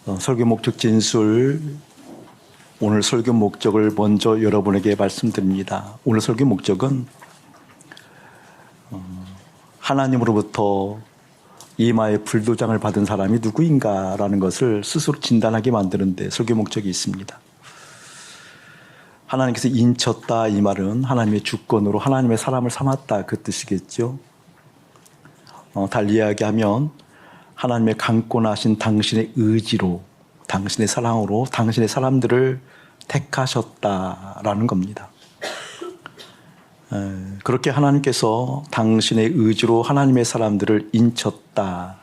설교 목적 진술, 오늘 설교 목적을 먼저 여러분에게 말씀드립니다. 오늘 설교 목적은 하나님으로부터 이마에 불도장을 받은 사람이 누구인가라는 것을 스스로 진단하게 만드는 데 설교 목적이 있습니다. 하나님께서 인쳤다, 이 말은 하나님의 주권으로 하나님의 사람을 삼았다, 그 뜻이겠죠. 달리 이야기하면 하나님의 강권하신 당신의 의지로, 당신의 사랑으로 당신의 사람들을 택하셨다라는 겁니다. 그렇게 하나님께서 당신의 의지로 하나님의 사람들을 인쳤다,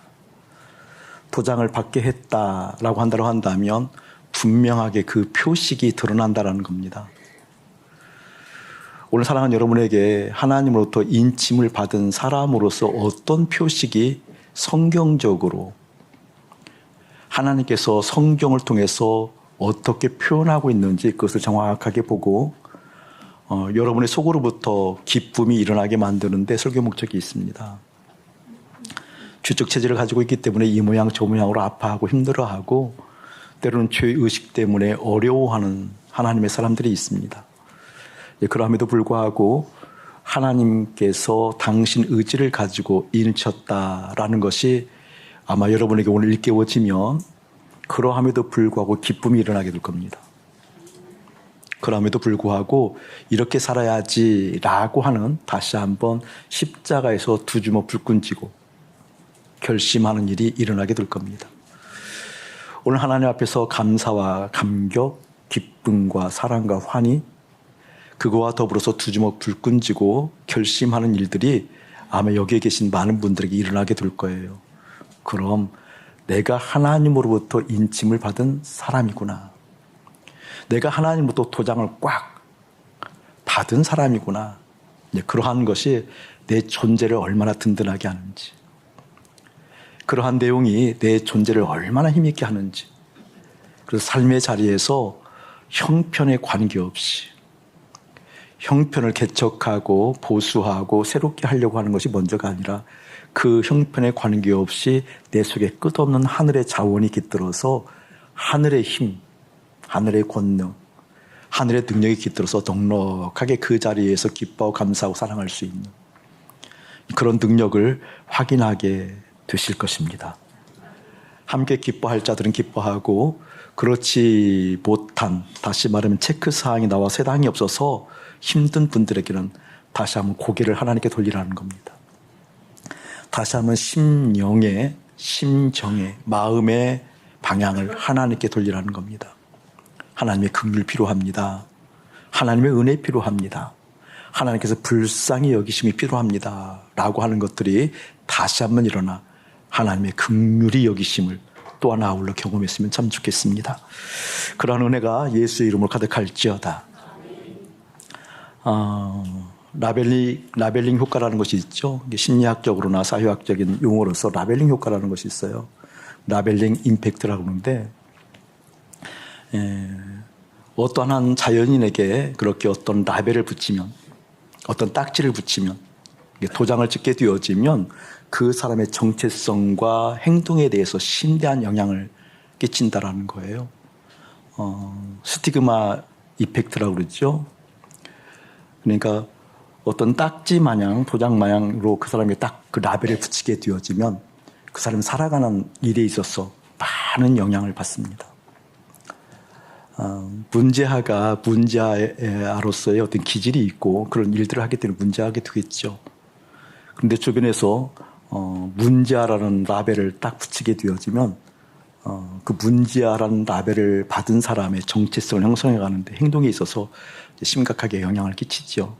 도장을 받게 했다라고 한다면 분명하게 그 표식이 드러난다라는 겁니다. 오늘 사랑하는 여러분에게 하나님으로부터 인침을 받은 사람으로서 어떤 표식이 성경적으로 하나님께서 성경을 통해서 어떻게 표현하고 있는지 그것을 정확하게 보고 여러분의 속으로부터 기쁨이 일어나게 만드는 데 설교 목적이 있습니다. 주적 체질을 가지고 있기 때문에 이 모양 저 모양으로 아파하고 힘들어하고 때로는 죄의식 때문에 어려워하는 하나님의 사람들이 있습니다. 그럼에도 불구하고 하나님께서 당신 의지를 가지고 인쳤다라는 것이 아마 여러분에게 오늘 일깨워지면 그러함에도 불구하고 기쁨이 일어나게 될 겁니다. 그럼에도 불구하고 이렇게 살아야지라고 하는 다시 한번 십자가에서 두 주먹 불끈 쥐고 결심하는 일이 일어나게 될 겁니다. 오늘 하나님 앞에서 감사와 감격, 기쁨과 사랑과 환희, 그거와 더불어서 두 주먹 불끈 쥐고 결심하는 일들이 아마 여기에 계신 많은 분들에게 일어나게 될 거예요. 그럼 내가 하나님으로부터 인침을 받은 사람이구나. 내가 하나님으로부터 도장을 꽉 받은 사람이구나. 그러한 것이 내 존재를 얼마나 든든하게 하는지, 그러한 내용이 내 존재를 얼마나 힘있게 하는지, 그래서 삶의 자리에서 형편에 관계없이 형편을 개척하고 보수하고 새롭게 하려고 하는 것이 먼저가 아니라 그 형편에 관계없이 내 속에 끝없는 하늘의 자원이 깃들어서 하늘의 힘, 하늘의 권능, 하늘의 능력이 깃들어서 넉넉하게 그 자리에서 기뻐하고 감사하고 사랑할 수 있는 그런 능력을 확인하게 되실 것입니다. 함께 기뻐할 자들은 기뻐하고 그렇지 못한, 다시 말하면 체크사항이 나와 세당이 없어서 힘든 분들에게는 다시 한번 고개를 하나님께 돌리라는 겁니다. 다시 한번 심령의, 심정의, 마음의 방향을 하나님께 돌리라는 겁니다. 하나님의 긍휼 필요합니다. 하나님의 은혜 필요합니다. 하나님께서 불쌍히 여기심이 필요합니다. 라고 하는 것들이 다시 한번 일어나 하나님의 긍휼히 여기심을 또 하나 아울러 경험했으면 참 좋겠습니다. 그러한 은혜가 예수의 이름으로 가득할지어다. 라벨링 효과라는 것이 있죠. 심리학적으로나 사회학적인 용어로서 라벨링 효과라는 것이 있어요. 라벨링 임팩트라고 하는데, 어떠한 한 자연인에게 그렇게 어떤 라벨을 붙이면, 어떤 딱지를 붙이면, 도장을 찍게 되어지면 그 사람의 정체성과 행동에 대해서 심대한 영향을 끼친다라는 거예요. 스티그마 이펙트라고 그러죠. 그러니까 어떤 딱지 마냥, 도장 마냥으로 그 사람이 딱 그 라벨을 붙이게 되어지면 그 사람이 살아가는 일에 있어서 많은 영향을 받습니다. 문제아가 문제아로서의 어떤 기질이 있고 그런 일들을 하게 되면 문제하게 되겠죠. 그런데 주변에서 문제아라는 라벨을 딱 붙이게 되어지면 그 문제아라는 라벨을 받은 사람의 정체성을 형성해 가는데 행동에 있어서 심각하게 영향을 끼치죠.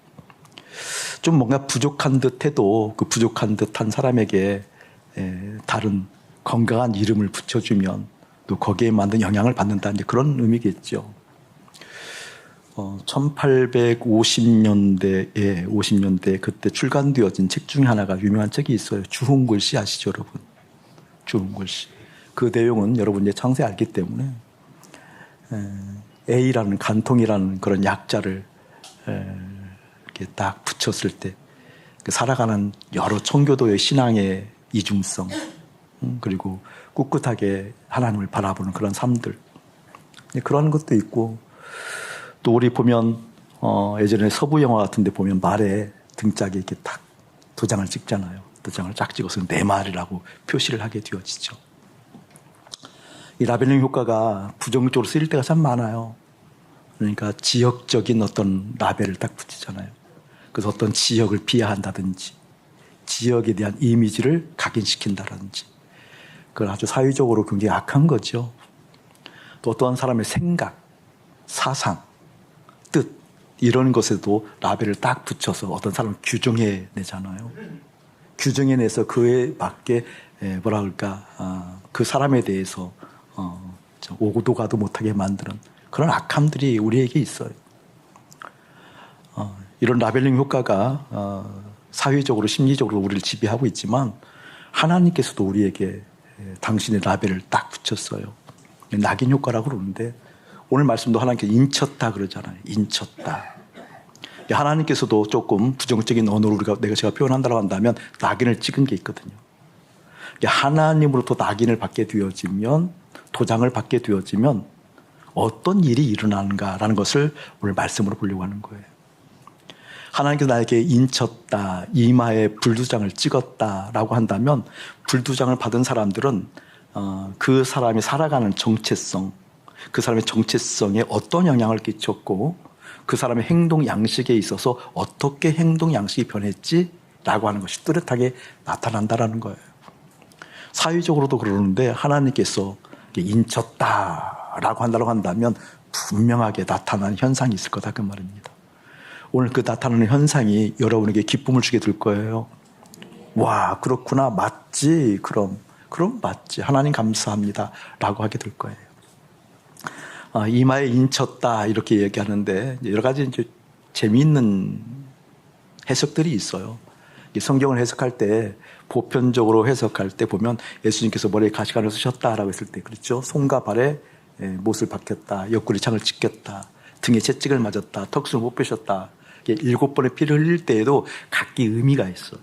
좀 뭔가 부족한 듯해도 그 부족한 듯한 사람에게 다른 건강한 이름을 붙여주면 또 거기에 맞는 영향을 받는다는 그런 의미겠죠. 1850년대 그때 출간되어진 책 중에 하나가 유명한 책이 있어요. 주홍글씨 아시죠, 여러분? 주홍글씨. 그 내용은 여러분 이제 창세히 알기 때문에 A라는 간통이라는 그런 약자를 이렇게 딱 붙였을 때 살아가는 여러 청교도의 신앙의 이중성, 그리고 꿋꿋하게 하나님을 바라보는 그런 삶들. 그런 것도 있고, 또 우리 보면 예전에 서부 영화 같은 데 보면 말에 등짝에 이렇게 딱 도장을 찍잖아요. 도장을 쫙 찍어서 내 말이라고 표시를 하게 되어지죠. 이 라벨링 효과가 부정적으로 쓰일 때가 참 많아요. 그러니까 지역적인 어떤 라벨을 딱 붙이잖아요. 그래서 어떤 지역을 비하한다든지 지역에 대한 이미지를 각인시킨다든지, 그건 아주 사회적으로 굉장히 악한 거죠. 또 어떠한 사람의 생각, 사상, 뜻 이런 것에도 라벨을 딱 붙여서 어떤 사람을 규정해 내잖아요. 규정해 내서 그에 맞게 뭐라 그럴까, 그 사람에 대해서 오고도 가도 못하게 만드는 그런 악함들이 우리에게 있어요. 이런 라벨링 효과가 사회적으로 심리적으로 우리를 지배하고 있지만 하나님께서도 우리에게 당신의 라벨을 딱 붙였어요. 낙인 효과라고 그러는데 오늘 말씀도 하나님께서 인쳤다 그러잖아요. 인쳤다. 하나님께서도 조금 부정적인 언어로 제가 표현한다고 한다면 낙인을 찍은 게 있거든요. 하나님으로부터 낙인을 받게 되어지면, 도장을 받게 되어지면 어떤 일이 일어나는가라는 것을 오늘 말씀으로 보려고 하는 거예요. 하나님께서 나에게 인쳤다, 이마에 불두장을 찍었다라고 한다면 불두장을 받은 사람들은 그 사람이 살아가는 정체성, 그 사람의 정체성에 어떤 영향을 끼쳤고 그 사람의 행동 양식에 있어서 어떻게 행동 양식이 변했지라고 하는 것이 뚜렷하게 나타난다라는 거예요. 사회적으로도 그러는데 하나님께서 인쳤다라고 한다고 한다면 분명하게 나타나는 현상이 있을 거다 그 말입니다. 오늘 그 나타나는 현상이 여러분에게 기쁨을 주게 될 거예요. 와, 그렇구나, 맞지, 그럼 맞지, 하나님 감사합니다 라고 하게 될 거예요. 이마에 인쳤다 이렇게 얘기하는데 여러 가지 이제 재미있는 해석들이 있어요. 성경을 해석할 때 보편적으로 해석할 때 보면 예수님께서 머리에 가시관을 쓰셨다라고 했을 때, 그렇죠? 손과 발에 못을 박혔다, 옆구리 창을 찢겼다, 등에 채찍을 맞았다, 턱수를 못 빼셨다. 7번의 피를 흘릴 때에도 각기 의미가 있어요.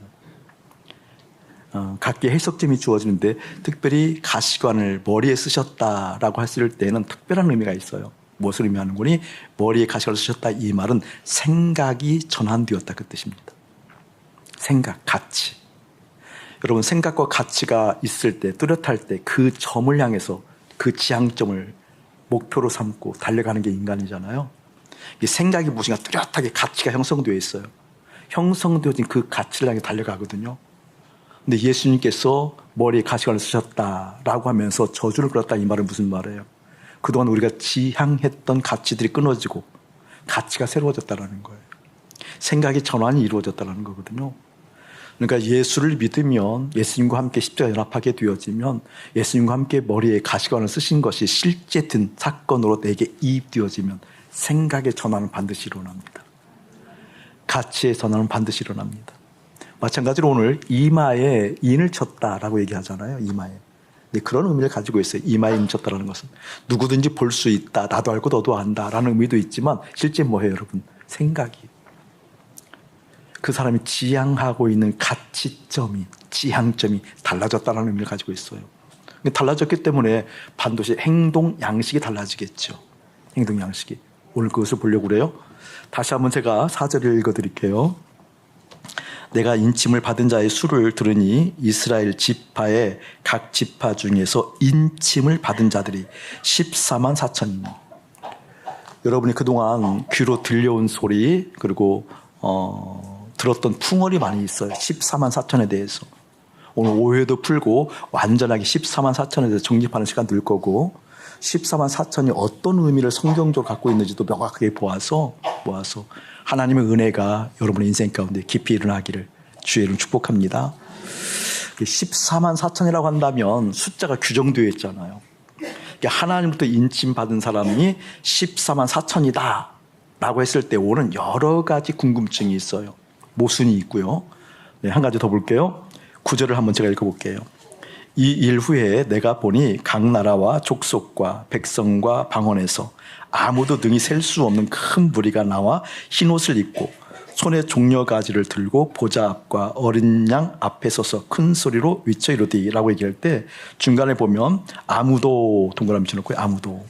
각기 해석점이 주어지는데 특별히 가시관을 머리에 쓰셨다라고 했을 때는 특별한 의미가 있어요. 무엇을 의미하는 거니? 머리에 가시관을 쓰셨다 이 말은 생각이 전환되었다 그 뜻입니다. 생각, 가치. 여러분, 생각과 가치가 있을 때, 뚜렷할 때 그 점을 향해서 그 지향점을 목표로 삼고 달려가는 게 인간이잖아요. 이 생각이 무엇인가 뚜렷하게 가치가 형성되어 있어요. 형성되어진 그 가치를 향해 달려가거든요. 근데 예수님께서 머리에 가시관을 쓰셨다라고 하면서 저주를 걸었다 이 말은 무슨 말이에요? 그동안 우리가 지향했던 가치들이 끊어지고 가치가 새로워졌다는 거예요. 생각의 전환이 이루어졌다는 거거든요. 그러니까 예수를 믿으면, 예수님과 함께 십자가에 연합하게 되어지면, 예수님과 함께 머리에 가시관을 쓰신 것이 실제 된 사건으로 내게 이입되어지면 생각의 전환은 반드시 일어납니다. 가치의 전환은 반드시 일어납니다. 마찬가지로 오늘 이마에 인을 쳤다라고 얘기하잖아요. 이마에. 근데 그런 의미를 가지고 있어요. 이마에 인 쳤다라는 것은 누구든지 볼 수 있다, 나도 알고 너도 안다라는 의미도 있지만 실제 뭐예요, 여러분? 생각이. 그 사람이 지향하고 있는 가치점이, 지향점이 달라졌다는 의미를 가지고 있어요. 달라졌기 때문에 반드시 행동 양식이 달라지겠죠. 행동 양식이. 오늘 그것을 보려고 그래요. 다시 한번 제가 4절을 읽어드릴게요. 내가 인침을 받은 자의 수를 들으니 이스라엘 지파의 각 지파 중에서 인침을 받은 자들이 14만 4천이니. 여러분이 그동안 귀로 들려온 소리 그리고 들었던 풍월이 많이 있어요. 14만 4천에 대해서. 오늘 오해도 풀고 완전하게 14만 4천에 대해서 정립하는 시간 들 거고 14만 4천이 어떤 의미를 성경적으로 갖고 있는지도 명확하게 모아서 하나님의 은혜가 여러분의 인생 가운데 깊이 일어나기를 주의 이름 축복합니다. 14만 4천이라고 한다면 숫자가 규정되어 있잖아요. 하나님부터 인침받은 사람이 14만 4천이다 라고 했을 때 오는 여러 가지 궁금증이 있어요. 모순이 있고요. 네, 한 가지 더 볼게요. 9절을 한번 제가 읽어볼게요. 이 일 후에 내가 보니 각 나라와 족속과 백성과 방언에서 아무도 능히 셀 수 없는 큰 무리가 나와 흰옷을 입고 손에 종려가지를 들고 보좌 앞과 어린 양 앞에 서서 큰 소리로 외쳐 이르되라고 얘기할 때 중간에 보면 아무도 동그라미 쳐놓고 아무도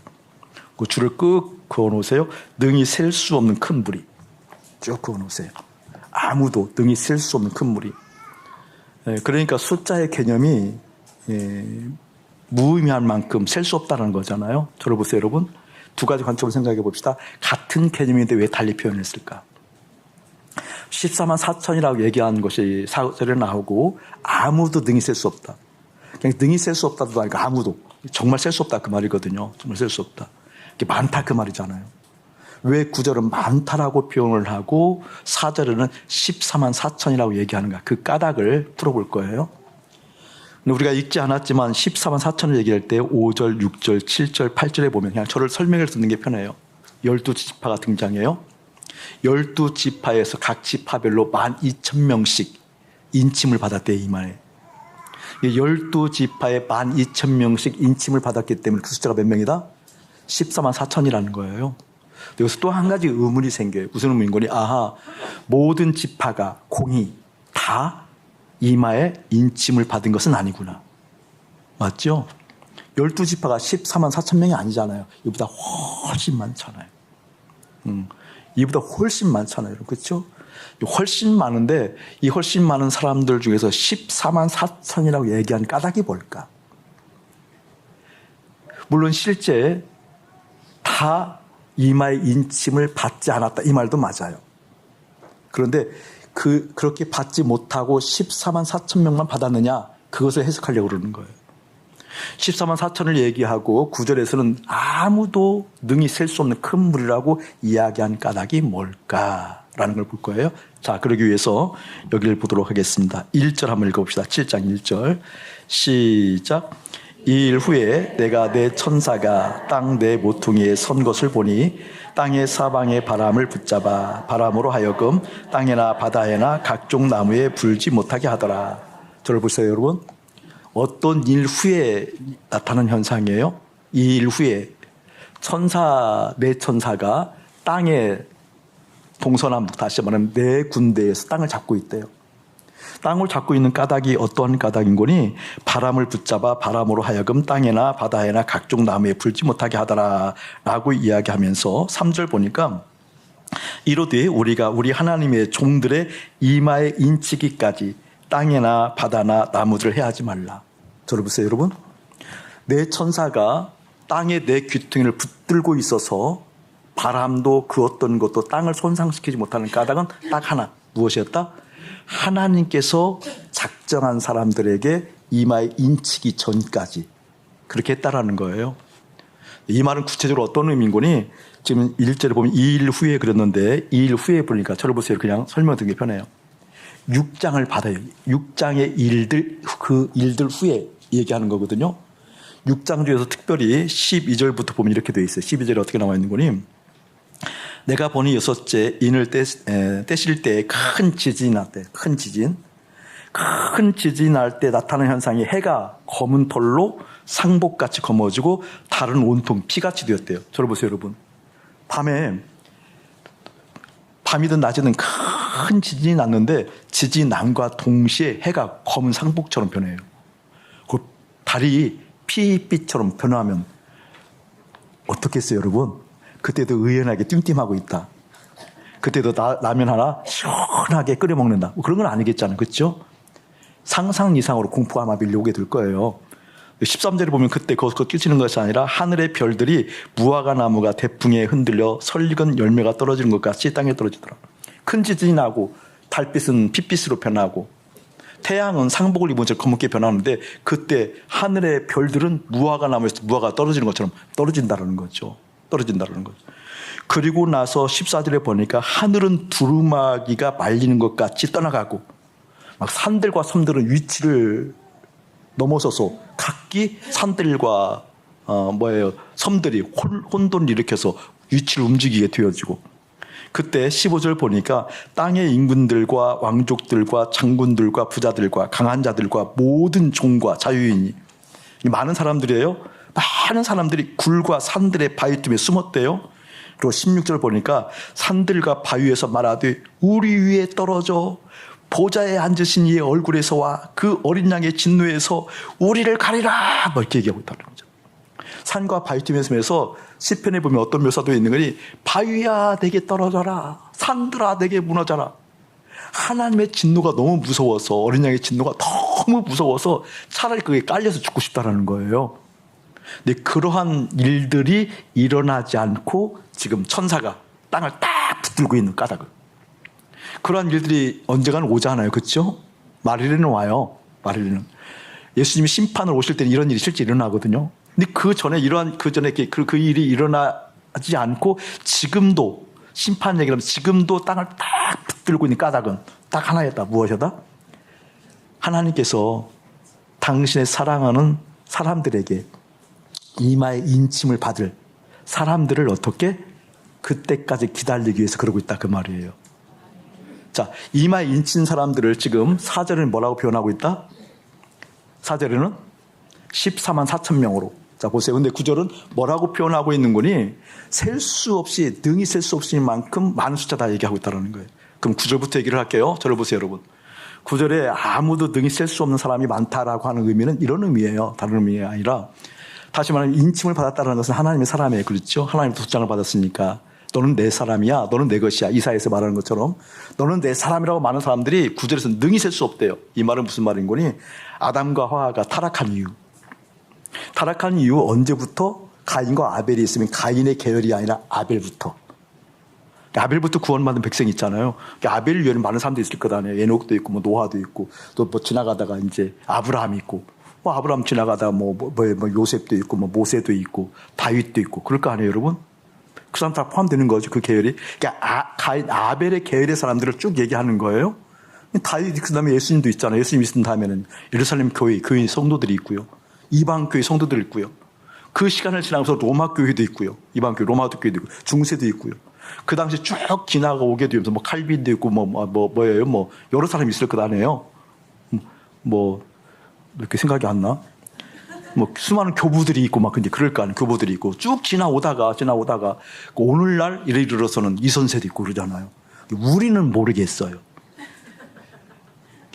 그 줄을 끄 그어놓으세요. 능히 셀 수 없는 큰 무리 쭉 그어놓으세요. 아무도 능히 셀 수 없는 큰 무리. 그러니까 숫자의 개념이 무의미한 만큼 셀 수 없다는 거잖아요. 저를 보세요, 여러분. 두 가지 관점을 생각해 봅시다. 같은 개념인데 왜 달리 표현했을까? 14만 4천이라고 얘기한 것이 사절에 나오고 아무도 능히 셀 수 없다. 그냥 능히 셀 수 없다도 아니고 아무도. 정말 셀 수 없다 그 말이거든요. 정말 셀 수 없다. 많다 그 말이잖아요. 왜 9절은 많다라고 표현을 하고 4절에는 14만 4천이라고 얘기하는가? 그 까닭을 풀어볼 거예요. 우리가 읽지 않았지만 14만 4천을 얘기할 때 5절, 6절, 7절, 8절에 보면 그냥 저를 설명해서 듣는 게 편해요. 12지파가 등장해요. 12지파에서 각 지파별로 12,000명씩 인침을 받았대요. 이만에 12지파에 12,000명씩 인침을 받았기 때문에 그 숫자가 몇 명이다? 14만 4천이라는 거예요. 여기서 또 한 가지 의문이 생겨요. 무슨 의문이거니? 아하, 모든 지파가 공이 다 이마에 인침을 받은 것은 아니구나. 맞죠? 12지파가 14만 4천 명이 아니잖아요. 이보다 훨씬 많잖아요. 이보다 훨씬 많잖아요. 그렇죠? 훨씬 많은데 이 훨씬 많은 사람들 중에서 14만 4천이라고 얘기한 까닭이 뭘까? 물론 실제 다 이마에 인침을 받지 않았다. 이 말도 맞아요. 그런데 그렇게 받지 못하고 14만 4천 명만 받았느냐? 그것을 해석하려고 그러는 거예요. 14만 4천을 얘기하고 9절에서는 아무도 능히 셀 수 없는 큰 무리라고 이야기한 까닭이 뭘까라는 걸 볼 거예요. 자, 그러기 위해서 여기를 보도록 하겠습니다. 1절 한번 읽어봅시다. 7장 1절 시작. 이 일 후에 내가 내 천사가 땅 내 모퉁이에 선 것을 보니 땅의 사방의 바람을 붙잡아 바람으로 하여금 땅에나 바다에나 각종 나무에 불지 못하게 하더라. 저를 보세요, 여러분. 어떤 일 후에 나타난 현상이에요? 이 일 후에 내 천사가 땅에 동서남북 다시 말하면 네 군데에서 땅을 잡고 있대요. 땅을 잡고 있는 까닭이 어떠한 까닭인 거니? 바람을 붙잡아 바람으로 하여금 땅에나 바다에나 각종 나무에 불지 못하게 하더라 라고 이야기하면서 3절 보니까 이로되 우리가 우리 하나님의 종들의 이마에 인치기까지 땅에나 바다나 나무들을 해하지 말라. 저를 보세요, 여러분. 내 천사가 땅에 내 귀퉁이를 붙들고 있어서 바람도 그 어떤 것도 땅을 손상시키지 못하는 까닭은 딱 하나. 무엇이었다? 하나님께서 작정한 사람들에게 이마에 인치기 전까지 그렇게 했다라는 거예요. 이 말은 구체적으로 어떤 의미인 거니? 지금 1절에 보면 2일 후에 그랬는데 2일 후에 보니까 저를 보세요. 그냥 설명드리는 게 편해요. 6장을 받아요. 6장의 일들, 그 일들 후에 얘기하는 거거든요. 6장 중에서 특별히 12절부터 보면 이렇게 되어 있어요. 12절에 어떻게 나와 있는 거니? 내가 보니 여섯째 인을 떼실 때 큰 지진이 났대. 큰 지진 날 때 나타나는 현상이 해가 검은 털로 상복같이 검어지고 달은 온통 피같이 되었대요. 저를 보세요, 여러분. 밤이든 낮이든 큰 지진이 났는데 지진이 남과 동시에 해가 검은 상복처럼 변해요. 그 달이 피빛처럼 변하면 어떻겠어요, 여러분? 그때도 의연하게 뜀뜀하고 있다. 그때도 라면 하나 시원하게 끓여 먹는다. 그런 건 아니겠잖아요. 그렇죠? 상상 이상으로 공포가 아마 밀려오게 될 거예요. 13절에 보면 그때 거기서 끼치는 것이 아니라 하늘의 별들이 무화과 나무가 대풍에 흔들려 설익은 열매가 떨어지는 것 같이 땅에 떨어지더라. 큰 지진이 나고 달빛은 핏빛으로 변하고 태양은 상복을 입은 채 검게 변하는데 그때 하늘의 별들은 무화과 나무에서 무화과가 떨어지는 것처럼 떨어진다는 거죠. 그리고 나서 14절에 보니까 하늘은 두루마기가 말리는 것 같이 떠나가고 막 산들과 섬들은 위치를 넘어서서 각기 산들과 섬들이 혼돈을 일으켜서 위치를 움직이게 되어지고 그때 15절 보니까 땅의 임금들과 왕족들과 장군들과 부자들과 강한 자들과 모든 종과 자유인이 많은 사람들이에요. 많은 사람들이 굴과 산들의 바위 틈에 숨었대요. 그리고 16절 보니까 산들과 바위에서 말하되 우리 위에 떨어져 보좌에 앉으신 이의 얼굴에서와 그 어린 양의 진노에서 우리를 가리라 뭐 이렇게 얘기하고 있다는 거죠. 산과 바위 틈에서 시편에 보면 어떤 묘사도 있는 거니 바위야 내게 떨어져라 산들아 내게 무너져라. 하나님의 진노가 너무 무서워서 어린 양의 진노가 너무 무서워서 차라리 그게 깔려서 죽고 싶다라는 거예요. 근데 그러한 일들이 일어나지 않고 지금 천사가 땅을 딱 붙들고 있는 까닭을. 그러한 일들이 언젠가는 오잖아요. 그렇죠? 마리레는 와요. 마리레는. 예수님이 심판을 오실 때는 이런 일이 실제 일어나거든요. 근데 그 전에 그 일이 일어나지 않고 지금도 심판 얘기를 하면 지금도 땅을 딱 붙들고 있는 까닭은 딱 하나였다. 무엇이다? 하나님께서 당신의 사랑하는 사람들에게 이마에 인침을 받을 사람들을 어떻게 그때까지 기다리기 위해서 그러고 있다 그 말이에요. 자, 이마에 인친 사람들을 지금 4절에는 뭐라고 표현하고 있다? 4절에는 14만 4천 명으로. 자, 보세요. 근데 9절은 뭐라고 표현하고 있는 거니? 셀 수 없이, 능히 셀 수 없을 만큼 많은 숫자다 얘기하고 있다는 거예요. 그럼 9절부터 얘기를 할게요. 저를 보세요, 여러분. 9절에 아무도 능히 셀 수 없는 사람이 많다라고 하는 의미는 이런 의미예요. 다른 의미가 아니라. 다시 말하면 인침을 받았다는 것은 하나님의 사람이에요. 그렇죠? 하나님의 도장을 받았으니까. 너는 내 사람이야. 너는 내 것이야. 이사야에서 말하는 것처럼. 너는 내 사람이라고 많은 사람들이 9절에서 능히 셀 수 없대요. 이 말은 무슨 말인 거니? 아담과 하와가 타락한 이유. 타락한 이유 언제부터? 가인과 아벨이 있으면 가인의 계열이 아니라 아벨부터. 아벨부터 구원받은 백성이 있잖아요. 아벨 위에는 많은 사람들이 있을 것 아니에요. 에녹도 있고, 뭐 노아도 있고, 또 뭐 지나가다가 이제 아브라함이 있고, 뭐 아브라함 지나가다가 뭐 요셉도 있고, 뭐 모세도 있고, 다윗도 있고, 그럴 거 아니에요, 여러분? 그 사람 다 포함되는 거죠, 그 계열이. 그러니까 가인, 아벨의 계열의 사람들을 쭉 얘기하는 거예요. 다윗, 그 다음에 예수님도 있잖아요. 예수님 있은 다음에는 예루살렘 교회 성도들이 있고요. 이방 교회 성도들이 있고요. 그 시간을 지나면서 로마 교회도 있고요. 이방 교회, 로마 교회도 있고, 중세도 있고요. 그 당시 쭉 지나가오게 되면서 뭐 칼빈도 있고, 뭐예요? 여러 사람이 있을 것 아니에요. 이렇게 생각이 안 나? 수많은 교부들이 있고 막 근데 그럴 거 아니에요. 교부들이 있고 쭉 지나오다가 오늘날 이르러서는 이선세도 있고 그러잖아요. 우리는 모르겠어요.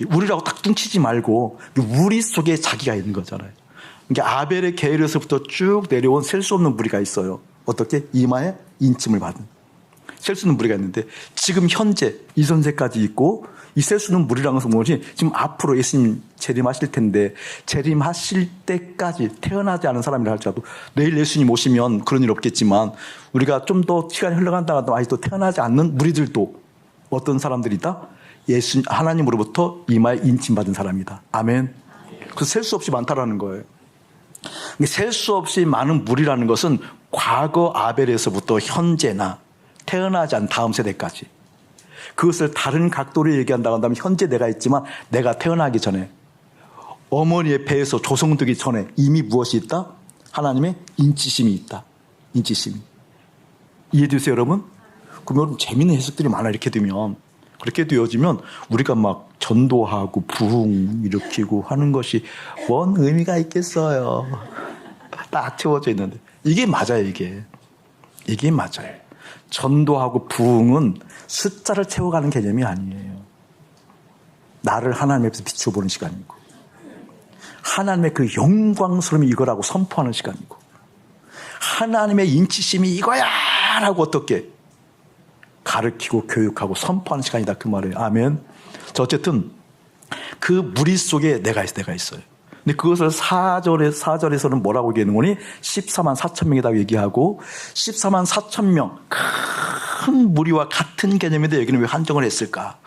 우리라고 딱 뚱치지 말고 우리 속에 자기가 있는 거잖아요. 그러니까 아벨의 계열에서부터 쭉 내려온 셀 수 없는 무리가 있어요. 어떻게? 이마에 인침을 받은. 셀 수 있는 무리가 있는데 지금 현재 이선세까지 있고 이 셀 수 있는 무리라는 것은 뭐지? 지금 앞으로 예수님 재림하실 텐데 재림하실 때까지 태어나지 않은 사람이라 할지라도 내일 예수님 오시면 그런 일 없겠지만 우리가 좀 더 시간이 흘러간다고 아직도 태어나지 않는 무리들도 어떤 사람들이다? 하나님으로부터 이마에 인침받은 사람이다. 아멘. 그래서 셀 수 없이 많다라는 거예요. 셀 수 없이 많은 무리라는 것은 과거 아벨에서부터 현재나 태어나지 않은 다음 세대까지 그것을 다른 각도로 얘기한다고 한다면 현재 내가 있지만 내가 태어나기 전에 어머니의 배에서 조성되기 전에 이미 무엇이 있다? 하나님의 인치심이 있다. 인치심이. 이해되세요 여러분? 그럼 여러분 재미있는 해석들이 많아. 이렇게 되면 그렇게 되어지면 우리가 막 전도하고 부흥 일으키고 하는 것이 뭔 의미가 있겠어요. 딱 채워져 있는데 이게 맞아요. 이게 맞아요. 전도하고 부흥은 숫자를 채워가는 개념이 아니에요. 나를 하나님 앞에서 비추어보는 시간이고 하나님의 그 영광스러움이 이거라고 선포하는 시간이고 하나님의 인치심이 이거야 라고 어떻게 가르치고 교육하고 선포하는 시간이다 그 말이에요. 아멘. 자, 어쨌든 그 무리 속에 내가 있어요. 근데 그것을 4절에서는 뭐라고 얘기하는 거니? 14만 4천 명이라고 얘기하고 14만 4천 명 큰 무리와 같은 개념인데 여기는 왜 한정을 했을까?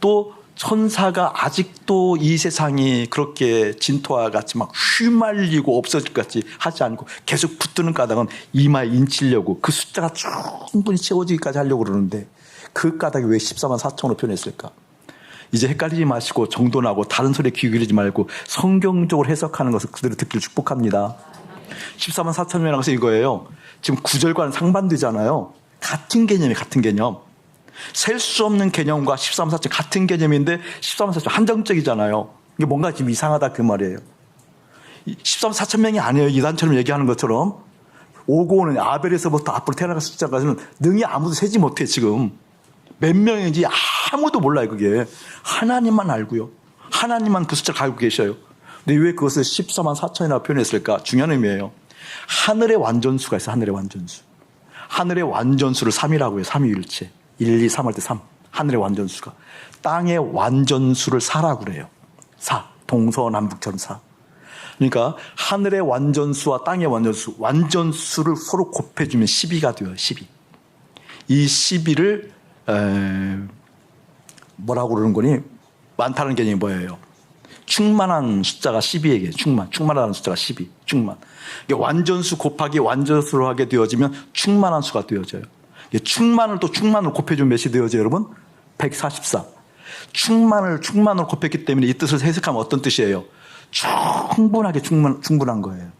또 천사가 아직도 이 세상이 그렇게 진토와 같이 막 휘말리고 없어질 것 같이 하지 않고 계속 붙드는 까닭은 이마에 인치려고 그 숫자가 충분히 채워지기까지 하려고 그러는데 그 까닭이 왜 14만 4천으로 표현했을까? 이제 헷갈리지 마시고 정돈하고 다른 소리에 귀 기울이지 말고 성경적으로 해석하는 것을 그대로 듣기를 축복합니다. 14만 4천 명이라는 것은 이거예요. 지금 9절과는 상반되잖아요. 같은 개념. 셀 수 없는 개념과 14만 4천 같은 개념인데 14만 4천 한정적이잖아요. 이게 뭔가 지금 이상하다 그 말이에요. 14만 4천 명이 아니에요. 이단처럼 얘기하는 것처럼 오고 오는 아벨에서부터 앞으로 태어나갈 숫자까지는 능히 아무도 세지 못해 지금. 몇 명인지 아무도 몰라요 그게. 하나님만 알고요. 하나님만 그 숫자를 알고 계셔요. 근데 왜 그것을 14만 4천이나 표현했을까? 중요한 의미예요. 하늘의 완전수가 있어요. 하늘의 완전수. 하늘의 완전수를 3이라고 해요. 삼위일체. 1, 2, 3 할 때 3. 하늘의 완전수가. 땅의 완전수를 4라고 그래요. 4. 동서남북처럼 4. 그러니까 하늘의 완전수와 땅의 완전수, 완전수를 서로 곱해주면 12가 돼요. 12. 이 12를 뭐라고 그러는 거니? 많다는 개념이 뭐예요? 충만한 숫자가 12에게 충만하다는 숫자가 12, 충만. 완전수 곱하기 완전수로 하게 되어지면 충만한 수가 되어져요. 충만을 또 충만으로 곱해주면 몇이 되어져요, 여러분? 144. 충만으로 곱했기 때문에 이 뜻을 해석하면 어떤 뜻이에요? 충분하게 충분한 거예요.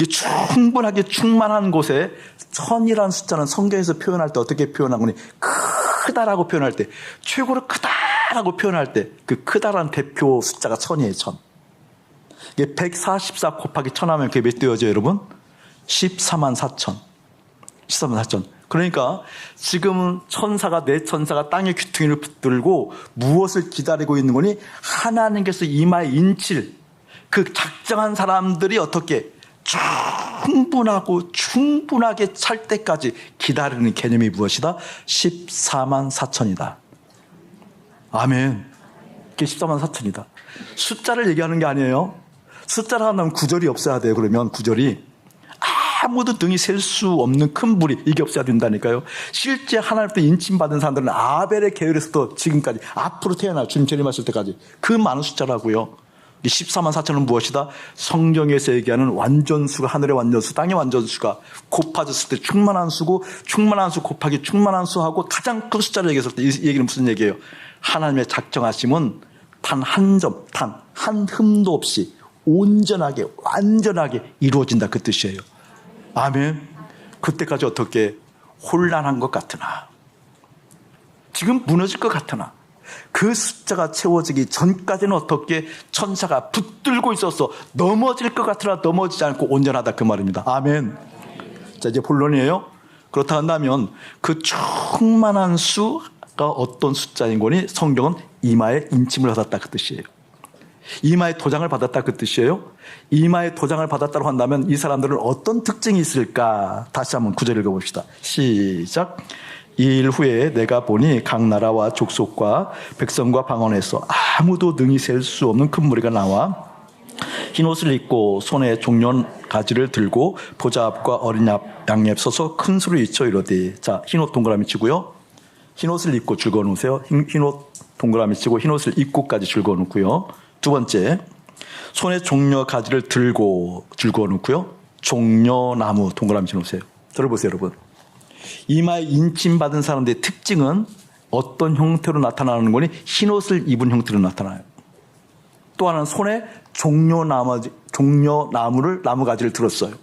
충분하게 충만한 곳에 천이라는 숫자는 성경에서 표현할 때 어떻게 표현한 거니? 크다라고 표현할 때, 최고로 크다라고 표현할 때 그 크다라는 대표 숫자가 천이에요. 천. 이게 144 곱하기 천 하면 그게 몇 되어져요, 여러분? 14만 4천. 14만 4천. 그러니까 지금 천사가 내 천사가 땅의 귀퉁이를 붙들고 무엇을 기다리고 있는 거니? 하나님께서 이마에 인칠 그 작정한 사람들이 어떻게 충분하게 찰 때까지 기다리는 개념이 무엇이다? 14만 4천이다. 아멘. 이게 14만 4천이다. 숫자를 얘기하는 게 아니에요. 숫자를 하면 구절이 없어야 돼요. 그러면 구절이 아무도 등이 셀 수 없는 큰 불이 이게 없어야 된다니까요. 실제 하나님께 인침받은 사람들은 아벨의 계열에서도 지금까지 앞으로 태어나 주님 재림하실 때까지 그 많은 숫자라고요. 이 14만 4천은 무엇이다? 성경에서 얘기하는 완전수가 하늘의 완전수, 땅의 완전수가 곱아졌을 때 충만한 수고, 충만한 수 곱하기 충만한 수하고 가장 큰 숫자를 얘기했을 때 이 얘기는 무슨 얘기예요? 하나님의 작정하심은 단 한 점, 단 한 흠도 없이 온전하게 완전하게 이루어진다 그 뜻이에요. 아멘. 그때까지 어떻게 혼란한 것 같으나, 지금 무너질 것 같으나, 그 숫자가 채워지기 전까지는 어떻게 천사가 붙들고 있어서 넘어질 것 같으나 넘어지지 않고 온전하다 그 말입니다. 아멘. 자, 이제 본론이에요. 그렇다 한다면 그 충만한 수가 어떤 숫자인 거니? 성경은 이마에 인침을 받았다 그 뜻이에요. 이마에 도장을 받았다 그 뜻이에요. 이마에 도장을 받았다고 한다면 이 사람들은 어떤 특징이 있을까? 다시 한번 구절 읽어봅시다. 시작. 이 일 후에 내가 보니 각 나라와 족속과 백성과 방언에서 아무도 능히 셀 수 없는 큰 무리가 나와 흰옷을 입고 손에 종려 가지를 들고 보좌 앞과 어린 양 앞에 서서 큰 소리 외쳐 이르되. 자, 흰옷 동그라미 치고요. 흰옷을 입고 줄거 놓으세요. 흰옷 동그라미 치고 흰옷을 입고까지 줄거 놓고요. 두 번째, 손에 종려 가지를 들고 줄거 놓고요. 종려나무 동그라미 쳐놓으세요. 들어보세요, 여러분. 이마에 인침받은 사람들의 특징은 어떤 형태로 나타나는 거니? 흰옷을 입은 형태로 나타나요. 또 하나는 손에 종려나무를 나무가지를 들었어요.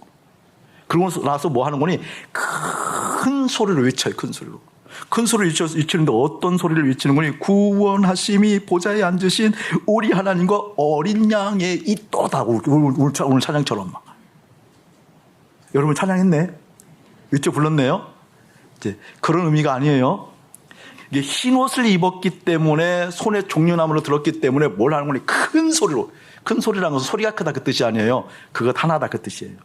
그러고 나서 뭐 하는 거니? 큰 소리를 외쳐요. 큰 소리로. 큰 소리를 외치는데 어떤 소리를 외치는 거니? 구원하심이 보좌에 앉으신 우리 하나님과 어린 양의 있도다. 오늘 찬양처럼. 여러분 찬양했네? 외쳐 불렀네요? 이제 그런 의미가 아니에요. 이게 흰 옷을 입었기 때문에 손에 종려나무를 들었기 때문에 뭘 하는 거니? 큰 소리로. 큰 소리라는 것은 소리가 크다 그 뜻이 아니에요. 그것 하나다 그 뜻이에요.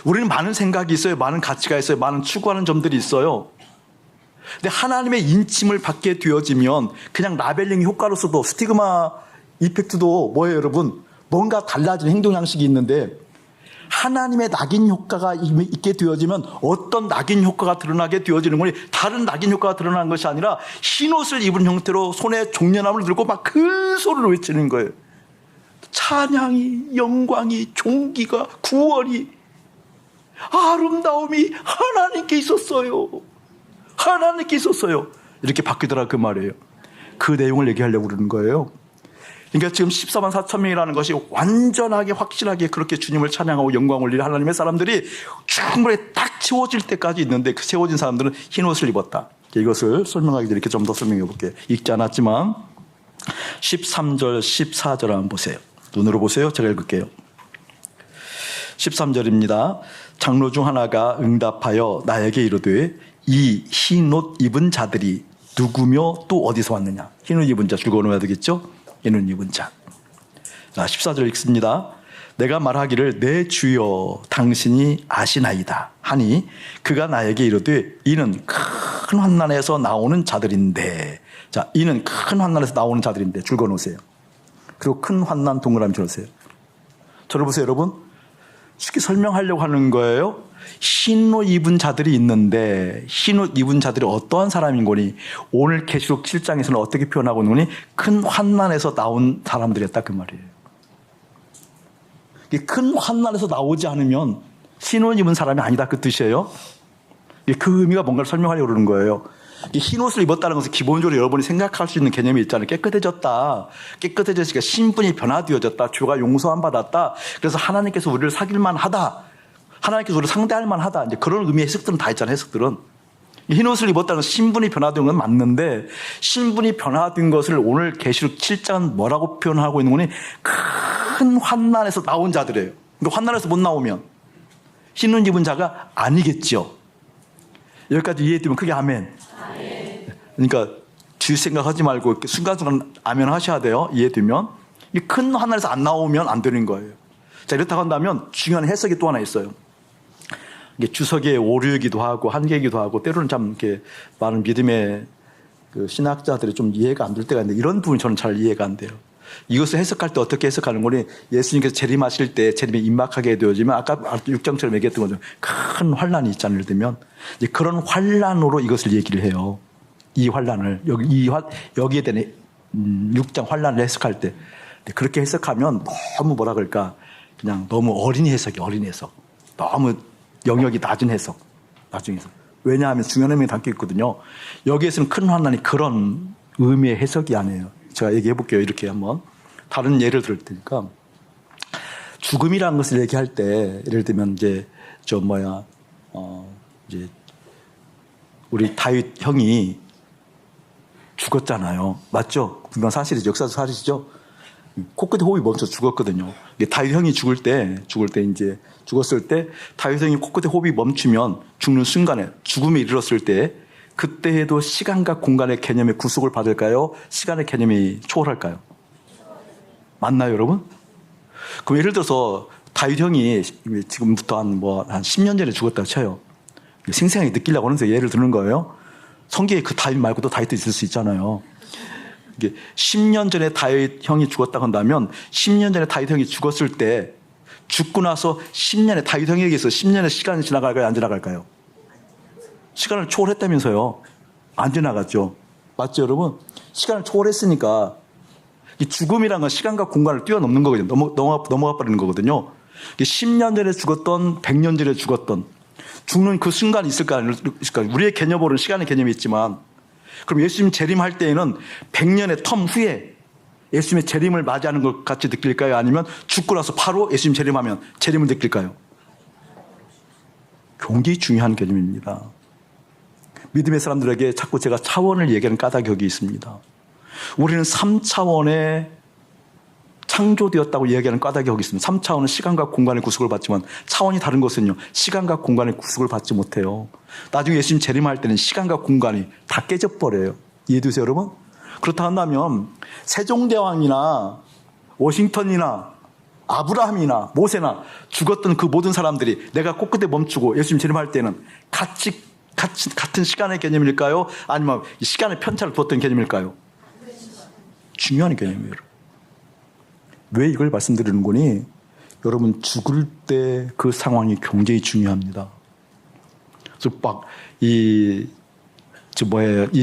우리는 많은 생각이 있어요. 많은 가치가 있어요. 많은 추구하는 점들이 있어요. 근데 하나님의 인침을 받게 되어지면 그냥 라벨링 효과로서도 스티그마 이펙트도 뭐예요, 여러분? 뭔가 달라지는 행동 양식이 있는데 하나님의 낙인 효과가 있게 되어지면 어떤 낙인 효과가 드러나게 되어지는 거니? 다른 낙인 효과가 드러나는 것이 아니라 흰옷을 입은 형태로 손에 종려나무를 들고 막 큰 소리로 외치는 거예요. 찬양이, 영광이, 존귀가, 구원이, 아름다움이 하나님께 있었어요. 하나님께 있었어요. 이렇게 바뀌더라 그 말이에요. 그 내용을 얘기하려고 그러는 거예요. 그러니까 지금 14만 4천 명이라는 것이 완전하게 확실하게 그렇게 주님을 찬양하고 영광 올리는 하나님의 사람들이 충분히 딱 채워질 때까지 있는데 그 채워진 사람들은 흰옷을 입었다. 이것을 설명하기 전에 이렇게 좀 더 설명해 볼게요. 읽지 않았지만 13절 14절 한번 보세요. 눈으로 보세요. 제가 읽을게요. 13절입니다. 장로 중 하나가 응답하여 나에게 이르되 이 흰 옷 입은 자들이 누구며 또 어디서 왔느냐. 흰 옷 입은 자 줄거놓아야 되겠죠? 흰 옷 입은 자. 자, 14절 읽습니다. 내가 말하기를 내 주여 당신이 아시나이다 하니 그가 나에게 이르되 이는 큰 환난에서 나오는 자들인데. 자, 이는 큰 환난에서 나오는 자들인데 줄거놓으세요. 그리고 큰 환난 동그라미 쳐주세요. 저를 보세요, 여러분. 쉽게 설명하려고 하는 거예요. 흰 옷 입은 자들이 있는데 흰 옷 입은 자들이 어떠한 사람인 거니? 오늘 계시록 7장에서는 어떻게 표현하고 있는 거니? 큰 환난에서 나온 사람들이었다 그 말이에요. 큰 환난에서 나오지 않으면 흰 옷 입은 사람이 아니다 그 뜻이에요. 그 의미가 뭔가를 설명하려고 그러는 거예요. 흰 옷을 입었다는 것은 기본적으로 여러분이 생각할 수 있는 개념이 있잖아요. 깨끗해졌다. 깨끗해졌으니까 신분이 변화되어졌다. 죄가 용서함 받았다. 그래서 하나님께서 우리를 사귈만 하다. 하나님께서 우리를 상대할 만하다. 이제 그런 의미의 해석들은 다 있잖아요. 해석들은. 흰 옷을 입었다는 것은 신분이 변화된 건 맞는데 신분이 변화된 것을 오늘 계시록 7장은 뭐라고 표현하고 있는 거니? 큰 환난에서 나온 자들이에요. 그러니까 환난에서 못 나오면 흰 옷 입은 자가 아니겠죠. 여기까지 이해되면 크게 아멘. 그러니까 뒤 생각하지 말고 순간순간 아멘 하셔야 돼요. 이해되면. 이 큰 환난에서 안 나오면 안 되는 거예요. 자, 이렇다고 한다면 중요한 해석이 또 하나 있어요. 이게 주석의 오류이기도 하고 한계이기도 하고 때로는 참 이렇게 많은 믿음의 그 신학자들이 좀 이해가 안 될 때가 있는데 이런 부분이 저는 잘 이해가 안 돼요. 이것을 해석할 때 어떻게 해석하는 거니? 예수님께서 재림하실 때 재림에 임박하게 되어지면 아까 6장처럼 얘기했던 것처럼 큰 환난이 있잖아요. 예를 들면 이제 그런 환난으로 이것을 얘기를 해요. 이 환난을 여기에 대한 6장 환난을 해석할 때 그렇게 해석하면 너무 뭐라 그럴까? 그냥 너무 어린 해석이 어린 해석. 너무 영역이 낮은 해석. 낮은 해석. 왜냐하면 중요한 의미가 담겨 있거든요. 여기에서는 큰 환난이 그런 의미의 해석이 아니에요. 제가 얘기해 볼게요. 이렇게 한번 다른 예를 들을 테니까 죽음이라는 것을 얘기할 때 예를 들면 이제 이제 우리 다윗 형이 죽었잖아요. 맞죠? 분명 사실이죠. 역사적 사실이죠. 코끝에 호흡이 멈춰 죽었거든요. 다윗 형이 죽을 때 이제 죽었을 때 다윗 형이 코끝에 호흡이 멈추면 죽는 순간에 죽음에 이르렀을 때 그때에도 시간과 공간의 개념의 구속을 받을까요? 시간의 개념이 초월할까요? 맞나요, 여러분? 그럼 예를 들어서 다윗 형이 지금부터 한 10년 전에 죽었다고 쳐요. 생생하게 느끼려고 하면서 예를 드는 거예요. 성경에 그 다윗 말고도 다윗도 있을 수 있잖아요. 이게 10년 전에 다윗 형이 죽었다고 한다면 10년 전에 다윗 형이 죽었을 때 죽고 나서 10년에 다윗 형에게서 10년의 시간이 지나갈까요? 안 지나갈까요? 시간을 초월했다면서요. 안 지나갔죠. 맞죠, 여러분? 시간을 초월했으니까 이 죽음이란 건 시간과 공간을 뛰어넘는 거거든요. 넘어가 버리는 거거든요. 10년 전에 죽었던 100년 전에 죽었던 죽는 그 순간이 있을까? 우리의 개념으로는 시간의 개념이 있지만 그럼 예수님 재림할 때에는 100년의 텀 후에 예수님의 재림을 맞이하는 것 같이 느낄까요? 아니면 죽고 나서 바로 예수님 재림하면 재림을 느낄까요? 굉장히 중요한 개념입니다. 믿음의 사람들에게 자꾸 제가 차원을 얘기하는 까닭이 여기 있습니다. 우리는 3차원에 창조되었다고 이야기하는 까닭이 여기 있습니다. 3차원은 시간과 공간의 구속을 받지만 차원이 다른 것은요. 시간과 공간의 구속을 받지 못해요. 나중에 예수님 재림할 때는 시간과 공간이 다 깨져버려요. 이해되세요, 여러분? 그렇다 한다면 세종대왕이나 워싱턴이나 아브라함이나 모세나 죽었던 그 모든 사람들이 내가 코끝에 멈추고 예수님 재림할 때는 같은 시간의 개념일까요? 아니면 시간의 편차를 두었던 개념일까요? 중요한 개념이에요. 왜 이걸 말씀드리는 거니? 여러분 죽을 때 그 상황이 굉장히 중요합니다. 그래서 이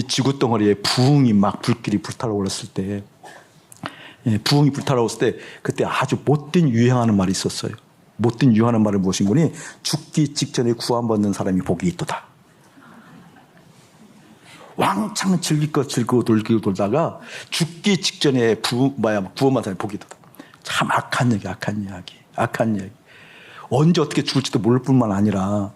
지구 덩어리에 부흥이 막 불길이 불타올랐을 때, 부흥이 불타올랐을 때 그때 아주 못된 유행하는 말이 있었어요. 못된 유행하는 말은 무엇인 거니? 죽기 직전에 구원받는 사람이 복이 있도다. 왕창 즐길 것 즐기고 돌다가 죽기 직전에 구원받는 사람이 복이 있도다. 참 악한 이야기. 언제 어떻게 죽을지도 모를 뿐만 아니라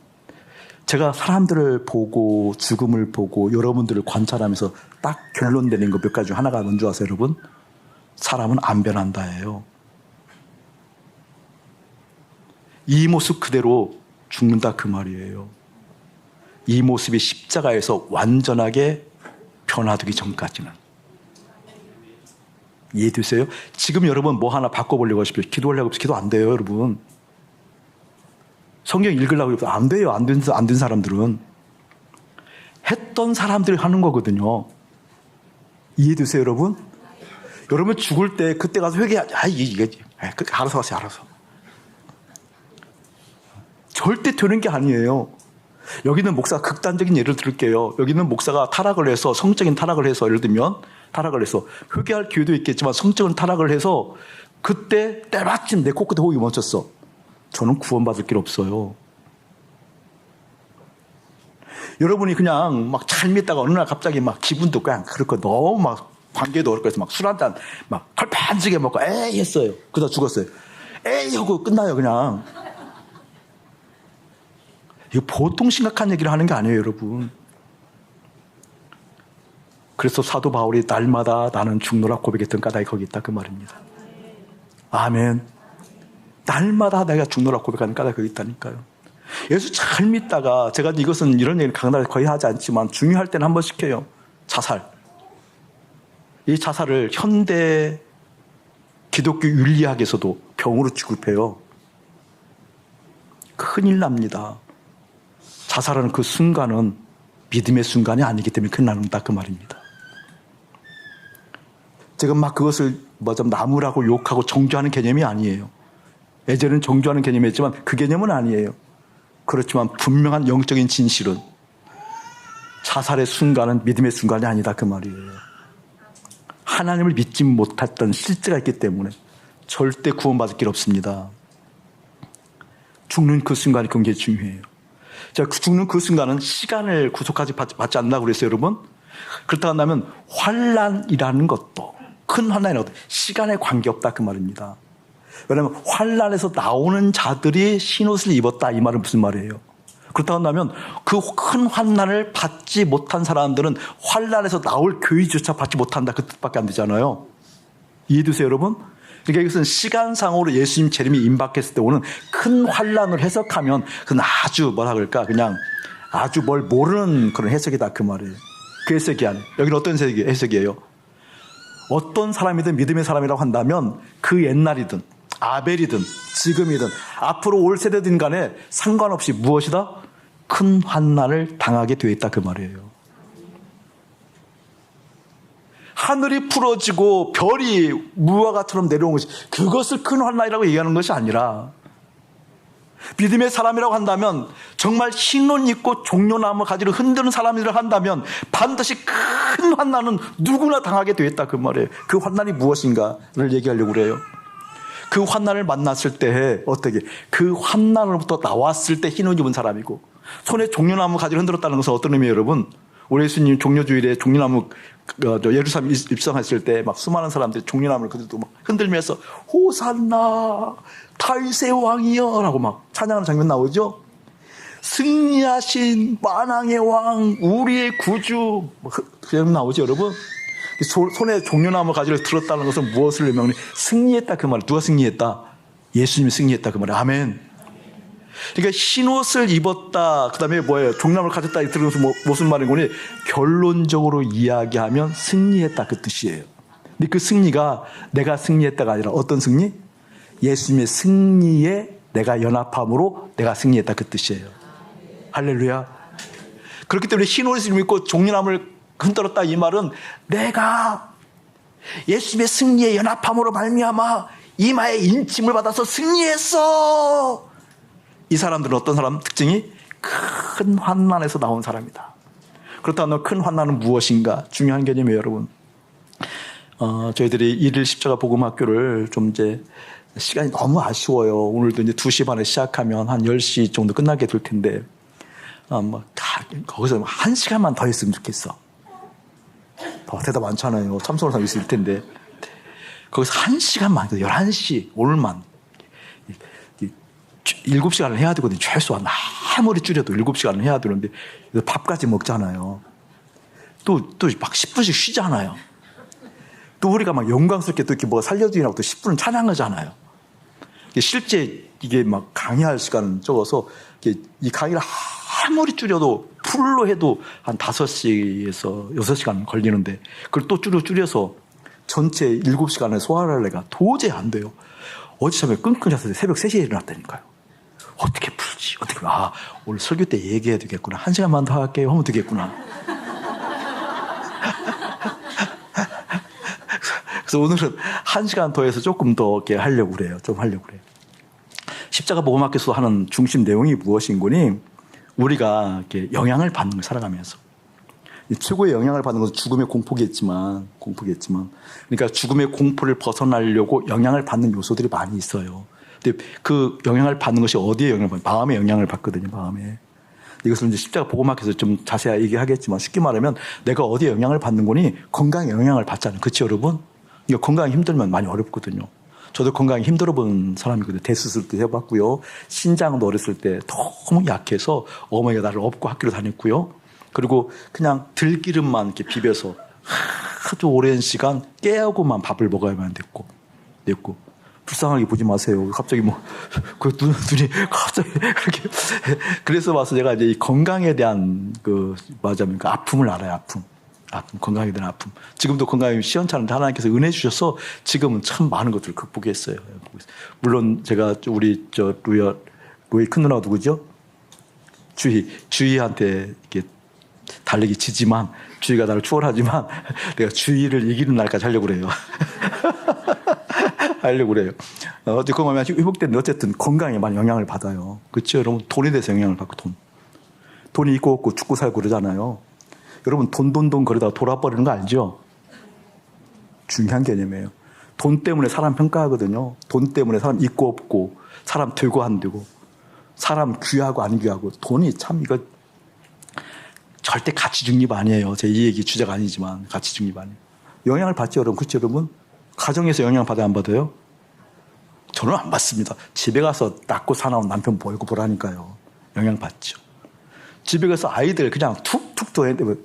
제가 사람들을 보고 죽음을 보고 여러분들을 관찰하면서 딱 결론 내린 거 몇 가지 중 하나가 뭔지 아세요, 여러분? 사람은 안 변한다예요. 이 모습 그대로 죽는다 그 말이에요. 이 모습이 십자가에서 완전하게 변화되기 전까지는. 이해되세요? 지금 여러분 뭐 하나 바꿔보려고 하십시오. 기도하려고 해서 기도 안 돼요, 여러분. 성경 읽으려고 해서 안 돼요. 안 된 사람들은. 했던 사람들이 하는 거거든요. 이해되세요, 여러분? 여러분 죽을 때 그때 가서 이게 알아서 하세요, 알아서. 절대 되는 게 아니에요. 여기는 목사가 극단적인 예를 들을게요. 여기는 목사가 타락을 해서, 성적인 타락을 해서, 예를 들면 타락을 해서 회개할 기회도 있겠지만 성적인 타락을 해서 그때 때마침 내 코끝에 호흡이 멈췄어. 저는 구원받을 길 없어요. 여러분이 그냥 막 잘 믿다가 어느 날 갑자기 막 기분도 그냥 그렇고 너무 막 관계도 어렵고 해서 막 술 한잔 막 헐판지게 먹고 에이 했어요. 그러다 죽었어요. 에이 하고 끝나요, 그냥. 이거 보통 심각한 얘기를 하는 게 아니에요, 여러분. 그래서 사도 바울이 날마다 나는 죽노라 고백했던 까닭이 거기 있다 그 말입니다. 아멘. 날마다 내가 죽노라 고백하는 까닭이 거기 있다니까요. 예수 잘 믿다가, 제가 이것은 이런 얘기를 강단에 거의 하지 않지만 중요할 때는 한 번씩 해요. 자살. 이 자살을 현대 기독교 윤리학에서도 병으로 취급해요. 큰일 납니다. 자살하는 그 순간은 믿음의 순간이 아니기 때문에 큰일 난다 그 말입니다. 제가 막 그것을 좀 나무라고 욕하고 정죄하는 개념이 아니에요. 예전에는 정죄하는 개념이었지만 그 개념은 아니에요. 그렇지만 분명한 영적인 진실은 자살의 순간은 믿음의 순간이 아니다 그 말이에요. 하나님을 믿지 못했던 실제가 있기 때문에 절대 구원받을 길 없습니다. 죽는 그 순간이 굉장히 중요해요. 자, 죽는 그 순간은 시간을 구속하지 받지 않는다고 그랬어요, 여러분. 그렇다 한다면 환난이라는 것도, 큰 환난이라는 것도 시간에 관계없다 그 말입니다. 왜냐하면 환난에서 나오는 자들이 흰옷을 입었다 이 말은 무슨 말이에요? 그렇다 한다면 그 큰 환난을 받지 못한 사람들은 환난에서 나올 교회조차 받지 못한다 그 뜻밖에 안 되잖아요. 이해되세요, 여러분? 그러니까 이것은 시간상으로 예수님 재림이 임박했을 때 오는 큰 환난을 해석하면 그건 아주 뭐라 그럴까, 그냥 아주 뭘 모르는 그런 해석이다 그 말이에요. 그 해석이 아니에요. 여기는 어떤 해석이에요? 어떤 사람이든 믿음의 사람이라고 한다면 그 옛날이든 아벨이든 지금이든 앞으로 올 세대든 간에 상관없이 무엇이다? 큰 환난을 당하게 되어 있다 그 말이에요. 하늘이 풀어지고 별이 무화과처럼 내려온 것이 그것을 큰 환난이라고 얘기하는 것이 아니라, 믿음의 사람이라고 한다면 정말 흰옷 입고 종려나무 가지를 흔드는 사람이라 한다면 반드시 큰 환난은 누구나 당하게 되어 있다 그 말이에요. 그 환난이 무엇인가를 얘기하려고 그래요. 그 환난을 만났을 때 어떻게, 그 환난으로부터 나왔을 때 흰옷 입은 사람이고 손에 종려나무 가지를 흔들었다는 것은 어떤 의미예요, 여러분? 우리 예수님 종려주일에 종려나무 예루살렘 입성했을 때 막 수많은 사람들이 종려나무를 그들도 막 흔들면서 호산나 다윗의 왕이여 라고 막 찬양하는 장면 나오죠. 승리하신 만왕의 왕 우리의 구주 그 장면 나오죠, 여러분. 손에 종려나무 가지를 들었다는 것은 무엇을 의미하니? 승리했다 그 말. 누가 승리했다? 예수님이 승리했다 그 말이에요. 아멘. 그러니까 흰옷을 입었다, 그 다음에 뭐예요? 종려나무를 가졌다 이 들은 것은 무슨 말이고니? 결론적으로 이야기하면 승리했다 그 뜻이에요. 근데 그 승리가 내가 승리했다가 아니라 어떤 승리? 예수님의 승리에 내가 연합함으로 내가 승리했다 그 뜻이에요. 할렐루야. 그렇기 때문에 흰옷을 입고 종려나무를 흔들었다 이 말은 내가 예수님의 승리에 연합함으로 말미암아 이마에 인침을 받아서 승리했어. 이 사람들은 어떤 사람 특징이? 큰 환난에서 나온 사람이다. 그렇다면 큰 환난은 무엇인가? 중요한 개념이에요, 여러분. 저희들이 일일 십자가 복음학교를 좀 이제 시간이 너무 아쉬워요. 오늘도 이제 2시 반에 시작하면 한 10시 정도 끝나게 될 텐데, 거기서 1시간만 더 했으면 좋겠어. 대답 많잖아요. 참석할 사람 있을 텐데. 거기서 1시간만, 11시, 오늘만. 7시간을 해야 되거든요. 최소한. 아무리 줄여도 7시간을 해야 되는데, 밥까지 먹잖아요. 또 막 10분씩 쉬잖아요. 또 우리가 막 영광스럽게 또 이렇게 뭐 살려주기라고 또 10분은 찬양하잖아요. 실제 이게 막 강의할 시간은 적어서 이 강의를 아무리 줄여도 풀로 해도 한 5시에서 6시간 걸리는데 그걸 또 줄여서 전체 7시간을 소화하려니까 도저히 안 돼요. 어제 처음에 끙끙 잤을 때 새벽 3시에 일어났다니까요. 어떻게 풀지? 오늘 설교 때 얘기해야 되겠구나. 1시간만 더 할게요. 하면 되겠구나. 그래서 오늘은 1시간 더 해서 조금 더 이렇게 하려고 그래요. 십자가 복음학교에서 하는 중심 내용이 무엇인 거니? 우리가 이렇게 영향을 받는 걸 살아가면서. 최고의 영향을 받는 것은 죽음의 공포겠지만, 그러니까 죽음의 공포를 벗어나려고 영향을 받는 요소들이 많이 있어요. 근데 그 영향을 받는 것이 어디에 영향을 받는? 마음에 영향을 받거든요, 마음에. 이것을 이제 십자가 복음학에서 좀 자세히 얘기하겠지만 쉽게 말하면 내가 어디에 영향을 받는 거니? 건강에 영향을 받잖아요. 그렇죠, 여러분? 이거 건강이 힘들면 많이 어렵거든요. 저도 건강이 힘들어 본 사람이거든요. 대수술도 해봤고요. 신장도 어렸을 때 너무 약해서 어머니가 나를 업고 학교를 다녔고요. 그리고 그냥 들기름만 이렇게 비벼서 아주 오랜 시간 깨하고만 밥을 먹어야만 됐고. 불쌍하게 보지 마세요. 갑자기 눈이 갑자기 그렇게. 그래서 와서 제가 이제 이 건강에 대한 말하자면 아픔을 알아요, 아픔, 건강에 대한 아픔. 지금도 건강이 시원찮은데 하나님께서 은혜 주셔서 지금은 참 많은 것들을 극복했어요. 물론 제가 우리 로이 큰 누나가 누구죠? 주희한테 이렇게 달리기 지지만, 주희가 나를 추월하지만 내가 주희를 이기는 날까지 하려고 그래요. 어쨌건 하면 회복되는데 어쨌든 건강에 많이 영향을 받아요. 그렇죠? 여러분, 돈에 대해서 영향을 받고 돈이 있고 없고 죽고 살고 그러잖아요. 여러분, 돈 그러다가 돌아버리는 거 알죠? 중요한 개념이에요. 돈 때문에 사람 평가하거든요. 돈 때문에 사람 있고 없고, 사람 되고 안 되고, 사람 귀하고 안 귀하고. 돈이 참 이거 절대 가치 중립 아니에요. 제 이 얘기 주제가 아니지만 가치 중립 아니에요. 영향을 받죠, 여러분. 그렇죠, 여러분? 가정에서 영향 받아요, 안 받아요? 저는 안 받습니다. 집에 가서 낳고 사나운 남편 보라니까요. 영향 받죠. 집에 가서 아이들 그냥 툭툭 했는데,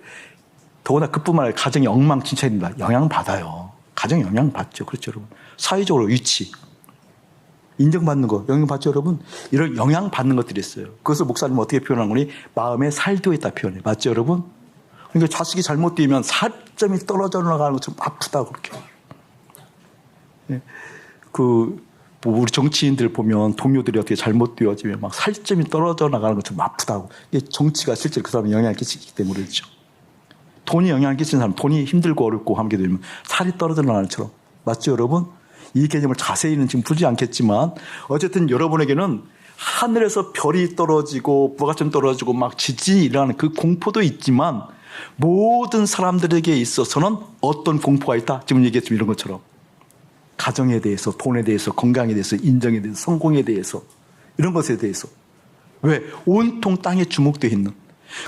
더구나 그뿐만 아니라 가정이 엉망진창입니다. 영향 받아요. 가정 영향 받죠. 그렇죠, 여러분? 사회적으로 위치, 인정받는 거, 영향 받죠, 여러분? 이런 영향 받는 것들이 있어요. 그것을 목사님은 어떻게 표현한 거니? 마음에 살되어 있다 표현해요. 맞죠, 여러분? 그러니까 자식이 잘못되면 살점이 떨어져 나가는 것처럼 아프다고 그렇게. 네. 우리 정치인들 보면 동료들이 어떻게 잘못되어지면 막 살점이 떨어져 나가는 것처럼 아프다고. 이게 정치가 실제로 그 사람에 영향을 끼치기 때문에 그렇죠. 돈이 영향을 끼치는 사람, 돈이 힘들고 어렵고 하게 되면 살이 떨어져 나가는 것처럼. 맞죠, 여러분? 이 개념을 자세히는 지금 풀지 않겠지만 어쨌든 여러분에게는 하늘에서 별이 떨어지고 부가점 떨어지고 막 지진이 일어나는 그 공포도 있지만 모든 사람들에게 있어서는 어떤 공포가 있다? 지금 얘기했지만 이런 것처럼 가정에 대해서, 돈에 대해서, 건강에 대해서, 인정에 대해서, 성공에 대해서, 이런 것에 대해서. 왜? 온통 땅에 주목되어 있는.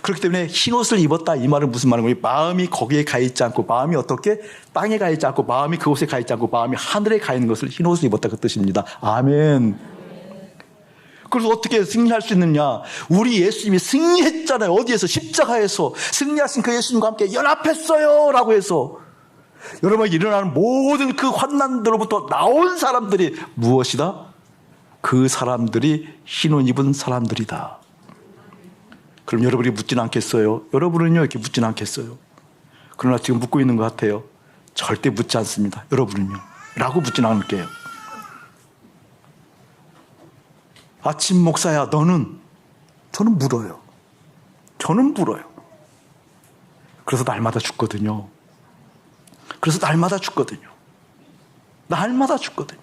그렇기 때문에 흰옷을 입었다, 이 말은 무슨 말인 거예요? 마음이 거기에 가 있지 않고, 마음이 어떻게? 땅에 가 있지 않고, 마음이 그곳에 가 있지 않고, 마음이 하늘에 가 있는 것을 흰옷을 입었다, 그 뜻입니다. 아멘. 그래서 어떻게 승리할 수 있느냐? 우리 예수님이 승리했잖아요. 어디에서? 십자가에서. 승리하신 그 예수님과 함께 연합했어요! 라고 해서. 여러분에게 일어나는 모든 그 환난들로부터 나온 사람들이 무엇이다? 그 사람들이 흰옷 입은 사람들이다. 그럼 여러분이 묻진 않겠어요? 여러분은요, 이렇게 묻진 않겠어요? 그러나 지금 묻고 있는 것 같아요. 절대 묻지 않습니다. 여러분은요? 라고 묻진 않을게요. 아침 목사야, 너는? 저는 물어요. 그래서 날마다 죽거든요. 날마다 죽거든요.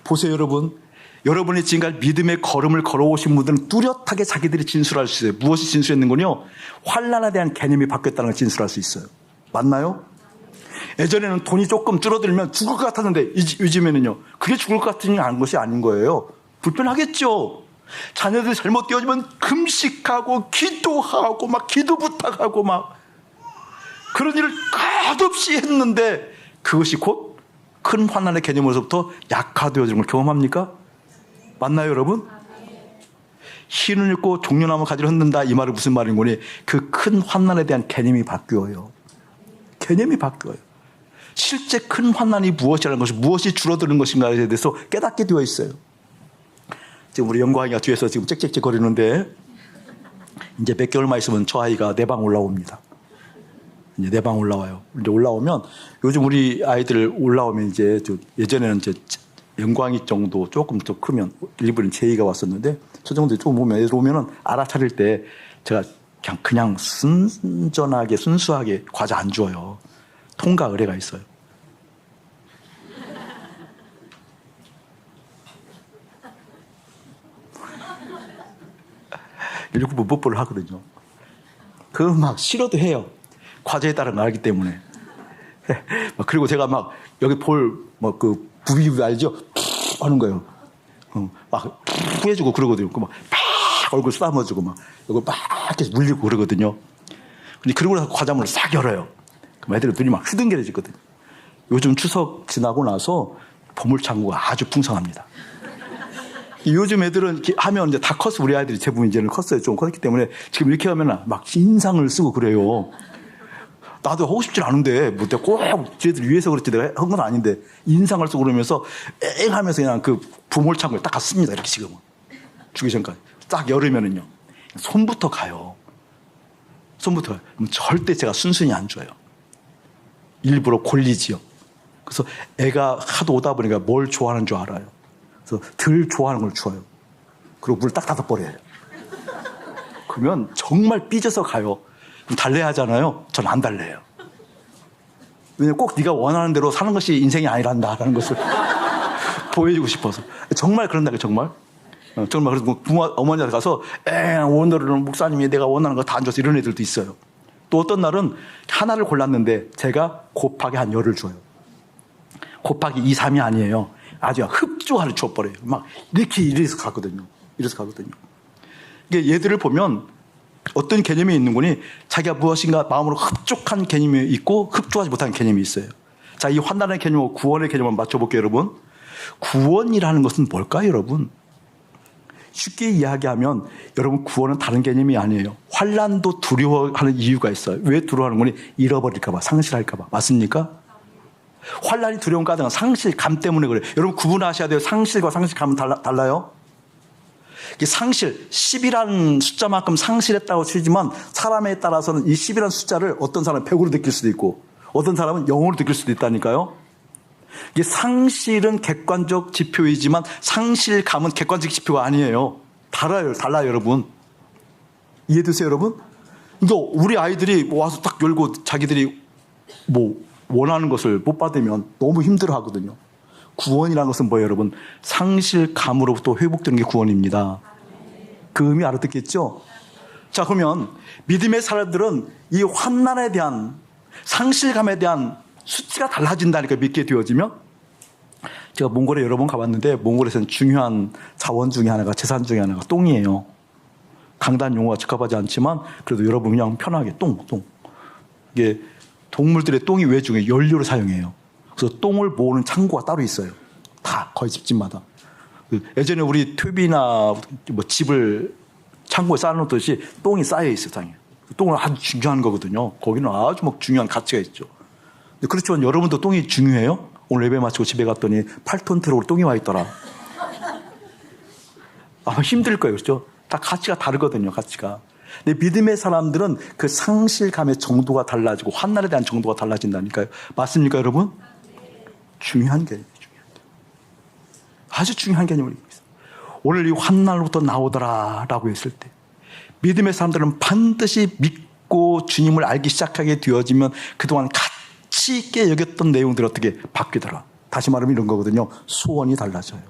보세요, 여러분. 여러분이 지금까지 믿음의 걸음을 걸어오신 분들은 뚜렷하게 자기들이 진술할 수 있어요. 무엇이 진술했는군요? 환난에 대한 개념이 바뀌었다는 걸 진술할 수 있어요. 맞나요? 예전에는 돈이 조금 줄어들면 죽을 것 같았는데 요즘에는요. 그게 죽을 것 같은 것이 아닌 거예요. 불편하겠죠. 자녀들이 잘못되어지면 금식하고 기도하고 막 기도 부탁하고 막 그런 일을 끝없이 했는데 그것이 곧 큰 환난의 개념으로부터 약화되어지는 걸 경험합니까? 맞나요, 여러분? 흰을 입고 종려나무 가지를 흔든다, 이 말은 무슨 말인 거니? 그 큰 환난에 대한 개념이 바뀌어요. 실제 큰 환난이 무엇이라는 것이, 무엇이 줄어드는 것인가에 대해서 깨닫게 되어 있어요. 지금 우리 영광이가 뒤에서 지금 짹짹짹 거리는데 이제 몇 개월만 있으면 저 아이가 내 방 올라옵니다. 이제 내 방 올라와요. 이제 올라오면 요즘 우리 아이들 올라오면 이제 예전에는 이제 영광이 정도 조금 더 크면 일부는 제이가 왔었는데 저 정도 좀 보면 애들 오면은 알아차릴 때 제가 그냥 순전하게 순수하게 과자 안 줘요. 통과 의뢰가 있어요. 일부 뽀뽀를 하거든요. 그거 막 싫어도 해요. 과제에 따른 거 알기 때문에. 그리고 제가 막 여기 그 부비부 알죠? 푹 하는 거예요. 막 푹 해주고 그러거든요. 막 얼굴 싸매주고 막 이걸 막 이렇게 물리고 그러거든요. 근데 그러고 나서 과자문을 싹 열어요. 그럼 애들이 눈이 막 흐둥겨지거든요. 요즘 추석 지나고 나서 보물창고가 아주 풍성합니다. 요즘 애들은 이렇게 하면 이제 다 컸어. 우리 아이들이 대부분 이제는 컸어요. 좀 컸기 때문에 지금 이렇게 하면 막 인상을 쓰고 그래요. 나도 하고 싶진 않은데 뭐 내가 꼭 쟤들 위해서 그랬지 내가 한 건 아닌데 인상을 쓰고 그러면서 엥 하면서 그냥 그 부몰창고에 딱 갔습니다. 이렇게 지금은. 주기 전까지. 딱 열으면은요. 손부터 가요. 손부터 가요. 그럼 절대 제가 순순히 안 줘요. 일부러 골리지요. 그래서 애가 하도 오다 보니까 뭘 좋아하는 줄 알아요. 그래서 덜 좋아하는 걸 줘요. 그리고 물 딱 닫아버려요. 그러면 정말 삐져서 가요. 그럼 달래야 하잖아요. 전 안 달래요. 왜냐면 꼭 네가 원하는 대로 사는 것이 인생이 아니란다라는 것을 보여주고 싶어서. 정말 그런다고요. 정말. 정말 그래서 부모 어머니한테 가서 오늘은 목사님이 내가 원하는 거 다 안 줘서 이런 애들도 있어요. 또 어떤 날은 하나를 골랐는데 제가 곱하기 한 10을 줘요. 곱하기 2, 3이 아니에요. 아주 흡조하를 줘버려요. 막 이래서 가거든요. 이래서 가거든요. 이게 얘들을 보면 어떤 개념이 있는 거니 자기가 무엇인가 마음으로 흡족한 개념이 있고 흡족하지 못한 개념이 있어요. 자, 이 환난의 개념하고 구원의 개념을 맞춰볼게요, 여러분. 구원이라는 것은 뭘까요, 여러분? 쉽게 이야기하면 여러분 구원은 다른 개념이 아니에요. 환난도 두려워하는 이유가 있어요. 왜 두려워하는 거니? 잃어버릴까 봐, 상실할까 봐. 맞습니까? 환난이 두려운 까닭은 상실감 때문에 그래요. 여러분 구분하셔야 돼요. 상실과 상실감은 달라요. 상실, 10이라는 숫자만큼 상실했다고 치지만 사람에 따라서는 이 10이라는 숫자를 어떤 사람은 100으로 느낄 수도 있고 어떤 사람은 0으로 느낄 수도 있다니까요. 이게 상실은 객관적 지표이지만 상실감은 객관적 지표가 아니에요. 달라요, 여러분. 이해되세요, 여러분? 그러니까 우리 아이들이 와서 딱 열고 자기들이 원하는 것을 못 받으면 너무 힘들어 하거든요. 구원이라는 것은 뭐예요, 여러분? 상실감으로부터 회복되는 게 구원입니다. 그 의미 알아듣겠죠? 자, 그러면 믿음의 사람들은 이 환난에 대한 상실감에 대한 수치가 달라진다니까 믿게 되어지면 제가 몽골에 여러 번 가봤는데 몽골에서는 중요한 자원 중에 하나가 재산 중에 하나가 똥이에요. 강단 용어가 적합하지 않지만 그래도 여러분 그냥 편하게 똥. 이게 동물들의 똥이 왜 중요해요? 연료로 사용해요. 그래서 똥을 모으는 창고가 따로 있어요. 다 거의 집집마다. 예전에 우리 튜비나 집을 창고에 쌓아놓듯이 똥이 쌓여 있어요, 땅에. 똥은 아주 중요한 거거든요. 거기는 아주 중요한 가치가 있죠. 그렇지만 여러분도 똥이 중요해요? 오늘 예배 마치고 집에 갔더니 8톤 트럭으로 똥이 와 있더라. 아마 힘들 거예요, 그렇죠? 다 가치가 다르거든요, 가치가. 근데 믿음의 사람들은 그 상실감의 정도가 달라지고 환난에 대한 정도가 달라진다니까요. 맞습니까, 여러분? 중요한 개념이에요. 아주 중요한 개념입니다. 오늘 이 환난으로부터 나오더라라고 했을 때 믿음의 사람들은 반드시 믿고 주님을 알기 시작하게 되어지면 그동안 가치 있게 여겼던 내용들이 어떻게 바뀌더라. 다시 말하면 이런 거거든요. 소원이 달라져요.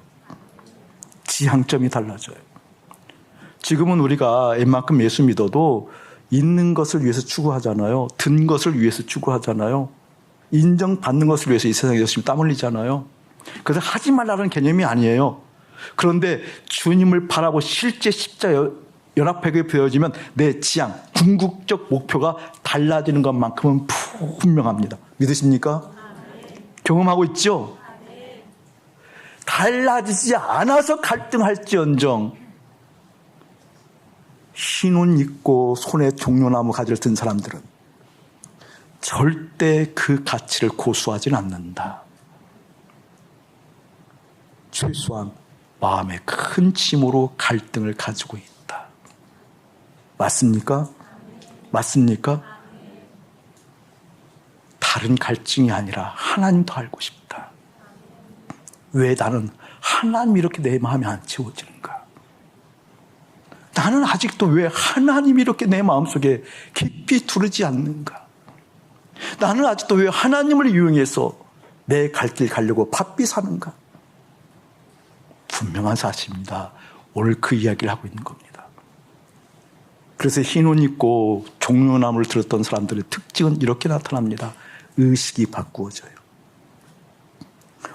지향점이 달라져요. 지금은 우리가 웬만큼 예수 믿어도 있는 것을 위해서 추구하잖아요. 든 것을 위해서 추구하잖아요. 인정받는 것을 위해서 이 세상에 열심히 땀 흘리잖아요. 그래서 하지 말라는 개념이 아니에요. 그런데 주님을 바라고 실제 십자 연합하게 되어지면 내 지향, 궁극적 목표가 달라지는 것만큼은 분명합니다. 믿으십니까? 경험하고 있죠? 달라지지 않아서 갈등할지언정 흰옷 입고 손에 종려나무 가지를 든 사람들은 절대 그 가치를 고수하지는 않는다. 최소한 마음에 큰 짐으로 갈등을 가지고 있다. 맞습니까? 맞습니까? 다른 갈증이 아니라 하나님도 알고 싶다. 왜 나는 하나님이 이렇게 내 마음에 안 채워지는가? 나는 아직도 왜 하나님이 이렇게 내 마음속에 깊이 두르지 않는가? 나는 아직도 왜 하나님을 이용해서 내 갈 길 가려고 바삐 사는가? 분명한 사실입니다. 오늘 그 이야기를 하고 있는 겁니다. 그래서 흰 옷 입고 종려나무를 들었던 사람들의 특징은 이렇게 나타납니다. 의식이 바꾸어져요.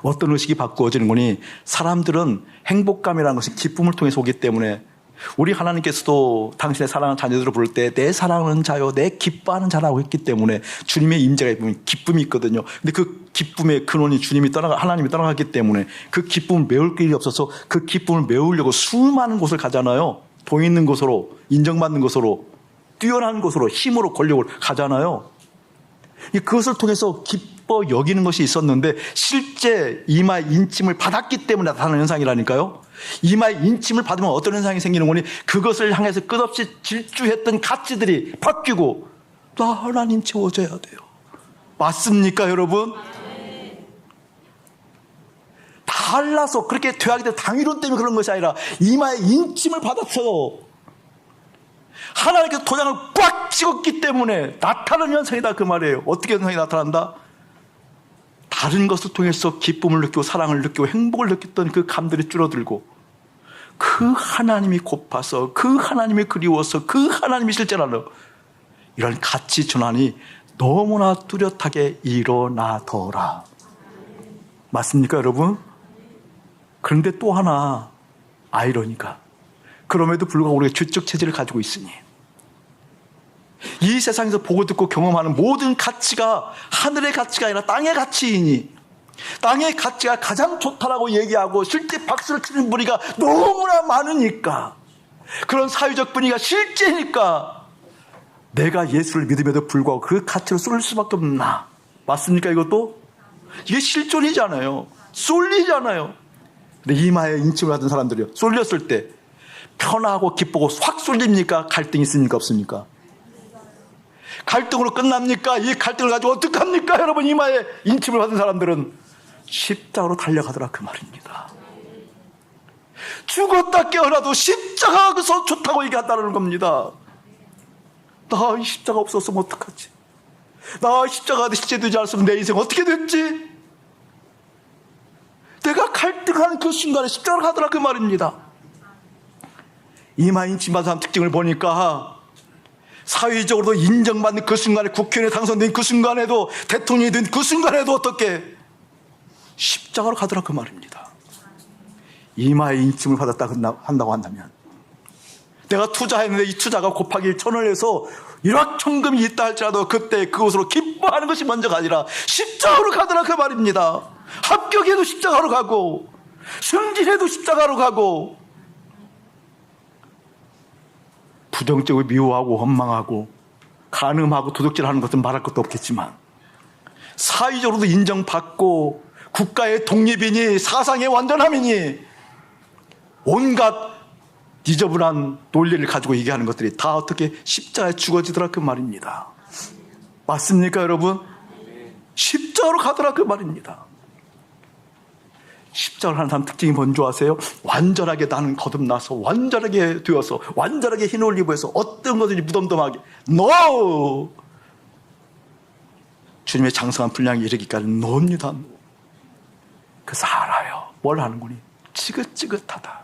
어떤 의식이 바꾸어지는 거니? 사람들은 행복감이라는 것이 기쁨을 통해서 오기 때문에 우리 하나님께서도 당신의 사랑하는 자녀들을 부를 때 내 사랑하는 자요, 내 기뻐하는 자라고 했기 때문에 주님의 임재가 있으면 기쁨이 있거든요. 근데 그 기쁨의 근원이 하나님이 떠나갔기 때문에 그 기쁨을 메울 길이 없어서 그 기쁨을 메우려고 수많은 곳을 가잖아요. 돈 있는 곳으로, 인정받는 곳으로, 뛰어난 곳으로, 힘으로 권력을 가잖아요. 그것을 통해서 기뻐 여기는 것이 있었는데 실제 이마에 인침을 받았기 때문에 나타나는 현상이라니까요. 이마에 인침을 받으면 어떤 현상이 생기는 거니? 그것을 향해서 끝없이 질주했던 가치들이 바뀌고 나 하나님 채워져야 돼요. 맞습니까 여러분? 달라서 그렇게 되하게 된 당위론 때문에 그런 것이 아니라 이마에 인침을 받았어요. 하나님께서 도장을 꽉 찍었기 때문에 나타나는 현상이다 그 말이에요. 어떻게 현상이 나타난다? 다른 것을 통해서 기쁨을 느끼고 사랑을 느끼고 행복을 느꼈던 그 감들이 줄어들고 그 하나님이 고파서 그 하나님이 그리워서 그 하나님이 실제라는 이런 가치 전환이 너무나 뚜렷하게 일어나더라. 맞습니까 여러분? 그런데 또 하나 아이러니가 그럼에도 불구하고 우리가 주적 체질을 가지고 있으니 이 세상에서 보고 듣고 경험하는 모든 가치가 하늘의 가치가 아니라 땅의 가치이니 땅의 가치가 가장 좋다라고 얘기하고 실제 박수를 치는 분위기가 너무나 많으니까 그런 사회적 분위기가 실제니까 내가 예수를 믿음에도 불구하고 그 가치로 쏠릴 수밖에 없나? 맞습니까 이것도? 이게 실존이잖아요. 쏠리잖아요. 근데 이마에 인침을 받은 사람들이요. 쏠렸을 때 편하고 기쁘고 확 쏠립니까? 갈등이 있습니까? 없습니까? 갈등으로 끝납니까? 이 갈등을 가지고 어떡합니까? 여러분 이마에 인침을 받은 사람들은 십자가로 달려가더라 그 말입니다. 죽었다 깨어나도 십자가가 좋다고 얘기한다는 겁니다. 나 이 십자가 없었으면 어떡하지? 나 십자가가 실제되지 않았으면 내 인생 어떻게 됐지? 내가 갈등하는 그 순간에 십자가로 가더라 그 말입니다. 이마에 인침 받은 사람 특징을 보니까 사회적으로도 인정받는 그 순간에 국회의원에 당선된 그 순간에도 대통령이 된 그 순간에도 어떻게 십자가로 가더라 그 말입니다. 이마에 인침을 받았다 한다고 한다면 내가 투자했는데 이 투자가 곱하기 1000을 해서 일확천금이 있다 할지라도 그때 그것으로 기뻐하는 것이 먼저가 아니라 십자가로 가더라 그 말입니다. 합격해도 십자가로 가고 승진해도 십자가로 가고 부정적으로 미워하고 원망하고 간음하고 도둑질하는 것은 말할 것도 없겠지만 사회적으로도 인정받고 국가의 독립이니 사상의 완전함이니 온갖 지저분한 논리를 가지고 얘기하는 것들이 다 어떻게 십자가에 죽어지더라 그 말입니다. 맞습니까 여러분? 십자가로 가더라 그 말입니다. 십자가를 하는 사람 특징이 뭔지 아세요? 완전하게 나는 거듭나서 완전하게 되어서 완전하게 흰 옷을 입어서 어떤 것든지 무덤덤하게 No! 주님의 장성한 분량에 이르기까지 노입니다. 그래서 알아요. 뭘 하는구니? 지긋지긋하다.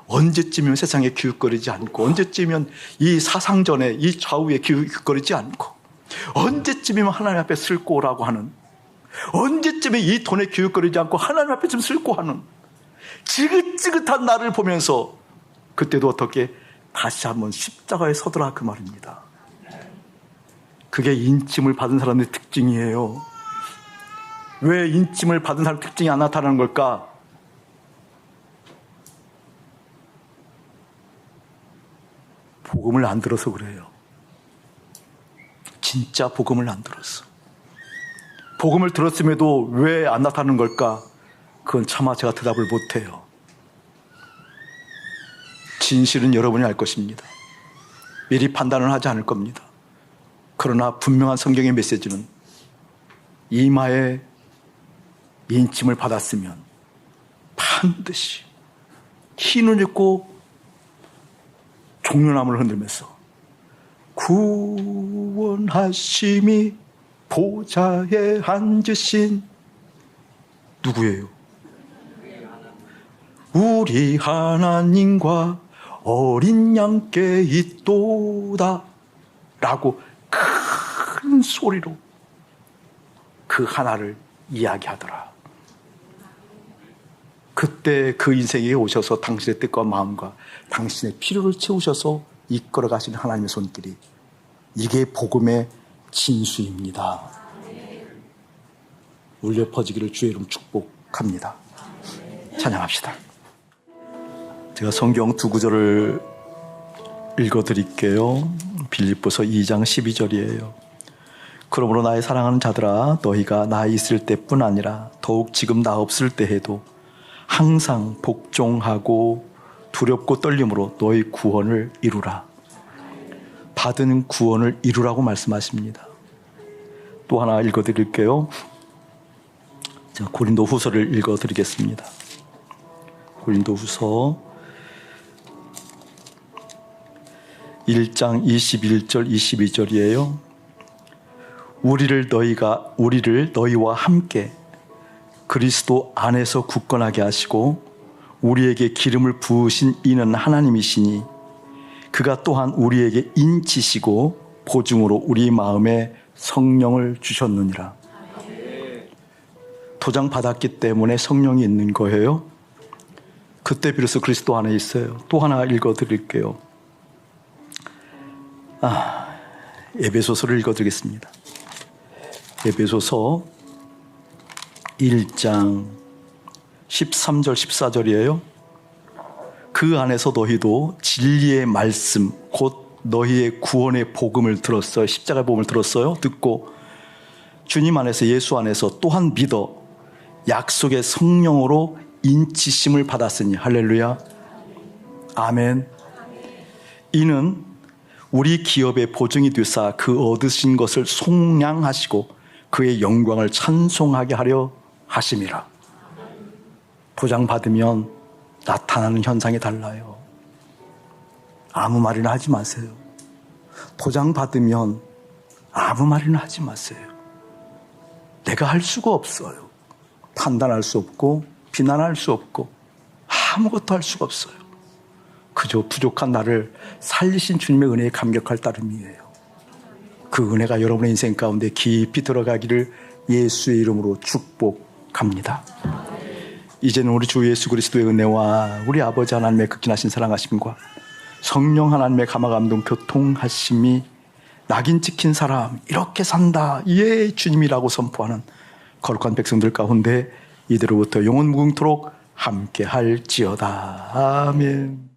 언제쯤이면 세상에 기웃거리지 않고 언제쯤이면 이 사상전에 이 좌우에 기웃거리지 않고 언제쯤이면 하나님 앞에 슬고라고 하는 언제쯤에 이 돈에 기웃거리지 않고 하나님 앞에 좀 슬고하는 지긋지긋한 나를 보면서 그때도 어떻게 다시 한번 십자가에 서더라 그 말입니다. 그게 인침을 받은 사람의 특징이에요. 왜 인침을 받은 사람 특징이 안 나타나는 걸까? 복음을 안 들어서 그래요. 진짜 복음을 안 들었어. 복음을 들었음에도 왜 안 나타나는 걸까? 그건 차마 제가 대답을 못해요. 진실은 여러분이 알 것입니다. 미리 판단을 하지 않을 겁니다. 그러나 분명한 성경의 메시지는 이마에 인침을 받았으면 반드시 흰옷 입고 종려나무를 흔들면서 구원하심이 보좌에 앉으신 누구예요? 우리 하나님과 어린 양께 있도다 라고 큰 소리로 그 하나를 이야기하더라. 그때 그 인생에 오셔서 당신의 뜻과 마음과 당신의 필요를 채우셔서 이끌어 가시는 하나님의 손길이, 이게 복음의 진수입니다. 울려 퍼지기를 주의 이름 축복합니다. 찬양합시다. 제가 성경 두 구절을 읽어드릴게요. 빌립보서 2장 12절이에요. 그러므로 나의 사랑하는 자들아, 너희가 나 있을 때뿐 아니라 더욱 지금 나 없을 때에도 항상 복종하고 두렵고 떨림으로 너희 구원을 이루라. 받은 구원을 이루라고 말씀하십니다. 또 하나 읽어드릴게요. 제가 고린도 후서를 읽어드리겠습니다. 고린도 후서 1장 21절 22절이에요. 우리를 너희와 함께 그리스도 안에서 굳건하게 하시고 우리에게 기름을 부으신 이는 하나님이시니 그가 또한 우리에게 인치시고 보증으로 우리 마음에 성령을 주셨느니라. 도장 받았기 때문에 성령이 있는 거예요. 그때 비로소 그리스도 안에 있어요. 또 하나 읽어드릴게요. 에베소서를 읽어드리겠습니다. 에베소서 1장 13절 14절이에요. 그 안에서 너희도 진리의 말씀 곧 너희의 구원의 복음을 들었어요. 십자가의 복음을 들었어요. 듣고 주님 안에서 예수 안에서 또한 믿어 약속의 성령으로 인치심을 받았으니 할렐루야 아멘. 이는 우리 기업의 보증이 되사 그 얻으신 것을 속량하시고 그의 영광을 찬송하게 하려 하심이라. 보장 받으면 나타나는 현상이 달라요. 아무 말이나 하지 마세요. 보장 받으면 아무 말이나 하지 마세요. 내가 할 수가 없어요. 판단할 수 없고 비난할 수 없고 아무것도 할 수가 없어요. 그저 부족한 나를 살리신 주님의 은혜에 감격할 따름이에요. 그 은혜가 여러분의 인생 가운데 깊이 들어가기를 예수의 이름으로 축복합니다. 이제는 우리 주 예수 그리스도의 은혜와 우리 아버지 하나님의 극진하신 사랑하심과 성령 하나님의 감화감동 교통하심이 낙인 찍힌 사람 이렇게 산다 예 주님이라고 선포하는 거룩한 백성들 가운데 이대로부터 영원 무궁토록 함께 할지어다. 아멘.